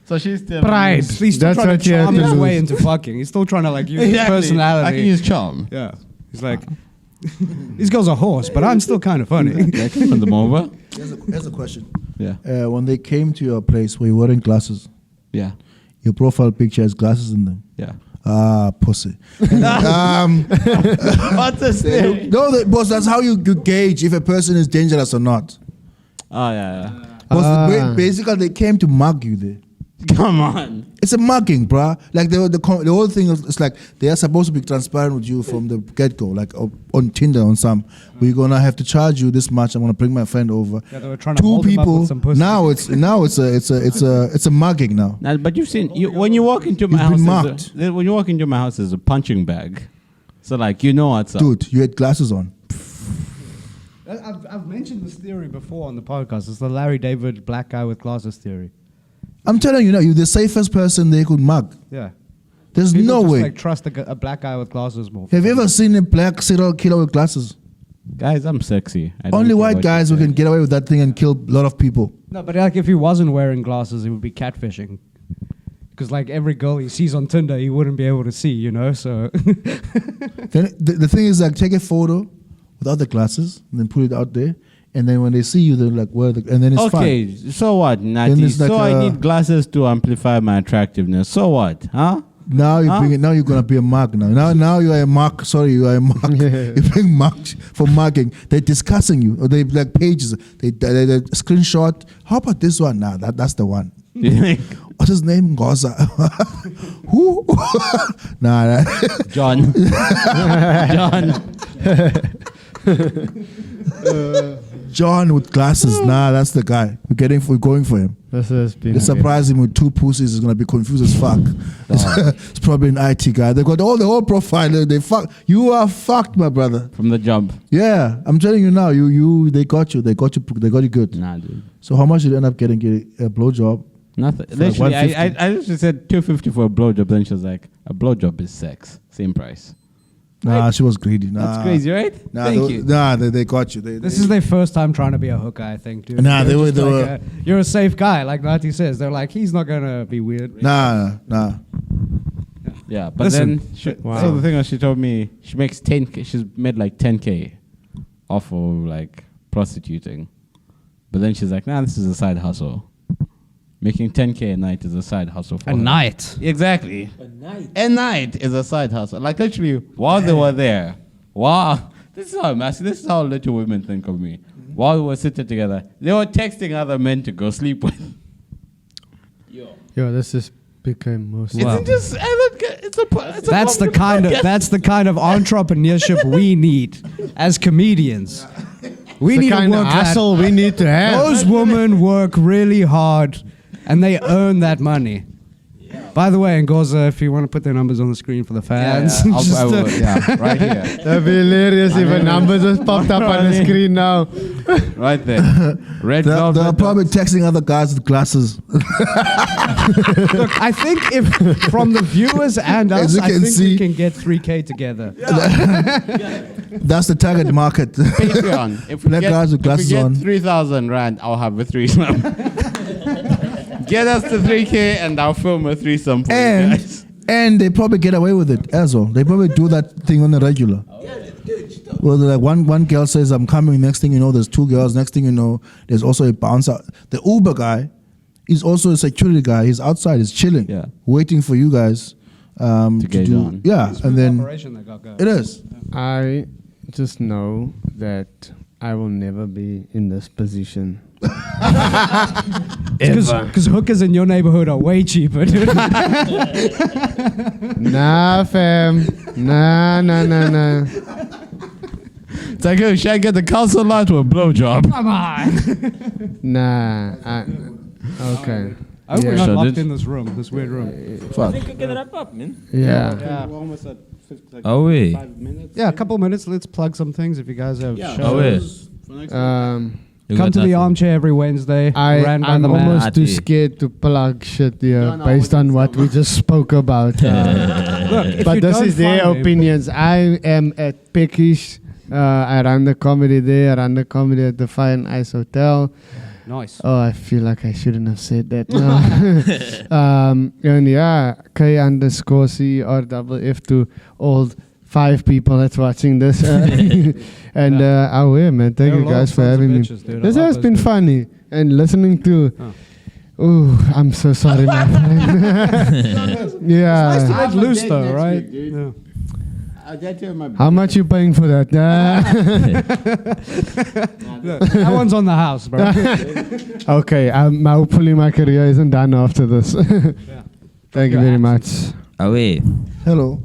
Speaker 2: So she's still
Speaker 1: Pride. He's still
Speaker 4: That's
Speaker 1: trying
Speaker 4: what
Speaker 1: to
Speaker 4: you have
Speaker 1: charm
Speaker 4: to
Speaker 1: his
Speaker 4: lose.
Speaker 1: way into fucking. He's still trying to like use his
Speaker 2: Exactly.
Speaker 1: personality.
Speaker 2: I can use charm.
Speaker 1: Yeah. He's like, these girls are horse, but I'm still kind of funny.
Speaker 2: Yeah, can you send them over?
Speaker 5: Here's a question.
Speaker 2: Yeah,
Speaker 5: When they came to your place, were you wearing glasses?
Speaker 2: yeah,
Speaker 5: Your profile picture has glasses in them.
Speaker 2: yeah.
Speaker 5: Pussy.
Speaker 2: What's this thing?
Speaker 5: No, boss, that's how you gauge if a person is dangerous or not.
Speaker 2: Oh yeah, yeah.
Speaker 5: Boss, basically, they came to mug you there.
Speaker 2: Come on.
Speaker 5: It's a mugging, bruh. Like the whole thing is like they are supposed to be transparent with you from the get-go. Like on Tinder, on some, we're gonna have to charge you this much. I'm gonna bring my friend over.
Speaker 1: Yeah, they were trying to
Speaker 5: Two
Speaker 1: hold him up
Speaker 5: people.
Speaker 1: with some pussy.
Speaker 5: Now it's a mugging now.
Speaker 2: Now, but you've seen when you walk into my
Speaker 5: You've been
Speaker 2: house. When you walk into my house, there's a punching bag. So like you know what's up.
Speaker 5: Dude, you had glasses on.
Speaker 1: I've mentioned this theory before on the podcast. It's the Larry David black guy with glasses theory.
Speaker 5: I'm telling you now, you're the safest person they could mug.
Speaker 1: Yeah.
Speaker 5: There's
Speaker 1: People
Speaker 5: no
Speaker 1: just,
Speaker 5: way.
Speaker 1: like trust a black guy with glasses more.
Speaker 5: Have you ever seen a black serial killer with glasses?
Speaker 2: Guys, I'm sexy. I don't
Speaker 5: Only
Speaker 2: care
Speaker 5: white
Speaker 2: what
Speaker 5: guys
Speaker 2: you
Speaker 5: who
Speaker 2: say.
Speaker 5: can get away with that thing and kill a lot of people.
Speaker 1: No, but like if he wasn't wearing glasses, he would be catfishing. Because like every girl he sees on Tinder, he wouldn't be able to see, you know. So
Speaker 5: Then the thing is like take a photo without the glasses and then put it out there. And then when they see you, they're like, "Where?" And then it's
Speaker 2: Okay,
Speaker 5: fine.
Speaker 2: so what, Nati?
Speaker 5: it's like
Speaker 2: So I
Speaker 5: a-
Speaker 2: need glasses to amplify my attractiveness. So what, huh?
Speaker 5: Now you
Speaker 2: Huh?
Speaker 5: bring it. Now you're gonna be a mug. Now you are a mug. Sorry, you are a mug. You bring mug for mugging. They're discussing you, or they like pages. They screenshot. How about this one? Nah, that's the one.
Speaker 2: You think?
Speaker 5: What's his name? Ngoza. Who? Nah.
Speaker 2: John.
Speaker 5: John with glasses. Nah, that's the guy. We're going for him.
Speaker 4: This has been
Speaker 5: They surprise him with two pussies. He's gonna be confused as fuck. It's probably an IT guy. They got the whole profile. They fuck. You are fucked, my brother.
Speaker 2: From the jump.
Speaker 5: Yeah, I'm telling you now. They got you. They got you good.
Speaker 2: Nah, dude.
Speaker 5: So how much did you end up getting a blowjob?
Speaker 2: Nothing.
Speaker 5: For like
Speaker 2: Literally, I
Speaker 5: 150.
Speaker 2: literally said $250 for a blowjob. Then she was like, a blowjob is sex. Same price.
Speaker 5: Nah, she was greedy. Nah,
Speaker 2: That's crazy, right?
Speaker 5: Nah,
Speaker 2: Thank you.
Speaker 5: Nah, they got you.
Speaker 1: this is their first time trying to be a hooker, I think, dude.
Speaker 5: Nah,
Speaker 1: They're
Speaker 5: they were-
Speaker 1: just
Speaker 5: they
Speaker 1: like,
Speaker 5: were-
Speaker 1: you're a safe guy, like Nati says. They're like, he's not gonna be weird.
Speaker 5: Nah.
Speaker 2: Yeah, but
Speaker 1: Listen,
Speaker 2: then
Speaker 4: wow.
Speaker 2: so the thing is, she told me she makes 10K. She's made like 10K off of like prostituting, but then she's like, nah, this is a side hustle. Making 10K a night is a side hustle for
Speaker 1: A
Speaker 2: her.
Speaker 1: night.
Speaker 2: Exactly. A night is a side hustle. Like literally, while they were there, this is how I'm asking. This is how little women think of me. While we were sitting together, they were texting other men to go sleep with.
Speaker 4: Yo, this is became most.
Speaker 1: Wow.
Speaker 2: It's just, I don't get, it's a
Speaker 1: That's the kind of entrepreneurship we need as comedians. We
Speaker 4: the
Speaker 1: need to
Speaker 4: kind
Speaker 1: work
Speaker 4: of
Speaker 1: that.
Speaker 4: hustle we need to have.
Speaker 1: Those women work really hard, and they earn that money. By the way, Ngoza, if you want to put their numbers on the screen for the fans,
Speaker 2: I will, yeah, right here,
Speaker 4: That'd be hilarious if a number just popped up on the screen now.
Speaker 2: right there. Red
Speaker 5: They're
Speaker 2: velvet.
Speaker 5: probably texting other guys with glasses.
Speaker 1: Look, I think if from the viewers and
Speaker 5: As
Speaker 1: us,
Speaker 5: you
Speaker 1: I
Speaker 5: can
Speaker 1: think
Speaker 5: see-
Speaker 1: we can get 3K together.
Speaker 5: That's the target market.
Speaker 2: Patreon. If we
Speaker 5: Black
Speaker 2: get,
Speaker 5: guys with
Speaker 2: if we
Speaker 5: glasses
Speaker 2: get
Speaker 5: on.
Speaker 2: 3,000 rand, I'll have a threesome. Get us to 3K and I'll film a threesome for you guys.
Speaker 5: And they probably get away with it as well. They probably do that thing on the regular. Well, like one girl says, I'm coming. Next thing you know, there's two girls. Next thing you know, there's also a bouncer. The Uber guy is also a security guy. He's outside. He's chilling,
Speaker 2: Yeah.
Speaker 5: waiting for you guys to
Speaker 2: get
Speaker 5: do.
Speaker 2: on.
Speaker 5: Yeah, and then
Speaker 1: Operation they got going.
Speaker 5: it is.
Speaker 4: I just know that I will never be in this position.
Speaker 1: Because hookers in your neighborhood are way cheaper, dude.
Speaker 4: Nah, fam. Nah.
Speaker 2: It's like, oh, should I get the council light or a blowjob?
Speaker 1: Come on.
Speaker 4: Nah. Okay.
Speaker 1: I hope we're
Speaker 4: Yeah.
Speaker 1: not
Speaker 2: So
Speaker 1: locked
Speaker 2: did-
Speaker 1: in this room, this weird room.
Speaker 5: Fuck.
Speaker 3: I can wrap up, man.
Speaker 4: Yeah.
Speaker 2: We're almost at 50, like
Speaker 3: Oh, wait.
Speaker 2: 5 minutes.
Speaker 1: Yeah, a couple minutes. Let's plug some things if you guys have shows.
Speaker 3: Oh, wait.
Speaker 1: Come to the armchair every Wednesday. ran by
Speaker 4: I'm
Speaker 1: the man.
Speaker 4: almost too
Speaker 3: Ati.
Speaker 4: scared to plug shit here
Speaker 2: No,
Speaker 4: based
Speaker 2: we
Speaker 4: on
Speaker 2: can
Speaker 4: what we just spoke about.
Speaker 1: Look, if
Speaker 4: But
Speaker 1: you
Speaker 4: this
Speaker 1: don't
Speaker 4: is their
Speaker 1: find me-
Speaker 4: opinions. I am at Peckish. I run the comedy there. I run the comedy at the Fine Ice Hotel.
Speaker 1: Nice.
Speaker 4: Oh, I feel like I shouldn't have said that now. And yeah, K_CRFF to all 5 people that's watching this. And I will, man. Thank
Speaker 1: They're
Speaker 4: you guys for
Speaker 1: sons of
Speaker 4: having me.
Speaker 1: bitches, dude. I
Speaker 4: This
Speaker 1: love
Speaker 4: has
Speaker 1: those
Speaker 4: been
Speaker 1: dudes.
Speaker 4: funny. And listening to...
Speaker 1: Oh.
Speaker 4: Ooh, I'm so sorry, my friend.
Speaker 1: Nice to
Speaker 4: Yeah.
Speaker 1: let loose, though, right?
Speaker 2: dude.
Speaker 1: Yeah.
Speaker 4: How much you paying for that?
Speaker 1: Look, that one's on the house, bro.
Speaker 4: Okay, hopefully my career isn't done after this. Thank you very much.
Speaker 3: Away.
Speaker 5: Hello.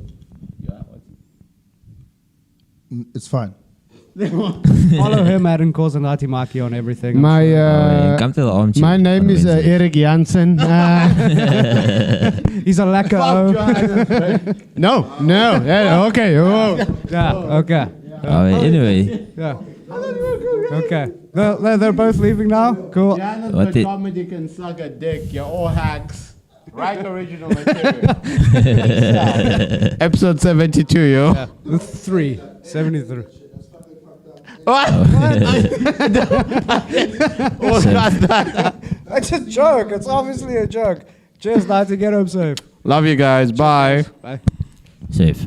Speaker 5: It's fine.
Speaker 1: Follow him at Nkosinathi Maki on everything.
Speaker 3: Come to the armchair.
Speaker 4: My name is Eric Jansen.
Speaker 1: He's a lekker.
Speaker 4: No. Yeah, okay. Oh.
Speaker 1: Yeah, okay.
Speaker 3: Anyway.
Speaker 1: Yeah. Okay. They're both leaving now? Cool.
Speaker 3: What did-
Speaker 4: comedy can suck a dick. You're all hacks. Write original material. Episode 72, yo.
Speaker 1: Yeah. The 73.
Speaker 4: What? What's that?
Speaker 1: It's a joke. It's obviously a joke. Cheers, lads. Get home safe.
Speaker 4: Love you guys. Bye.
Speaker 1: Bye.
Speaker 3: Safe.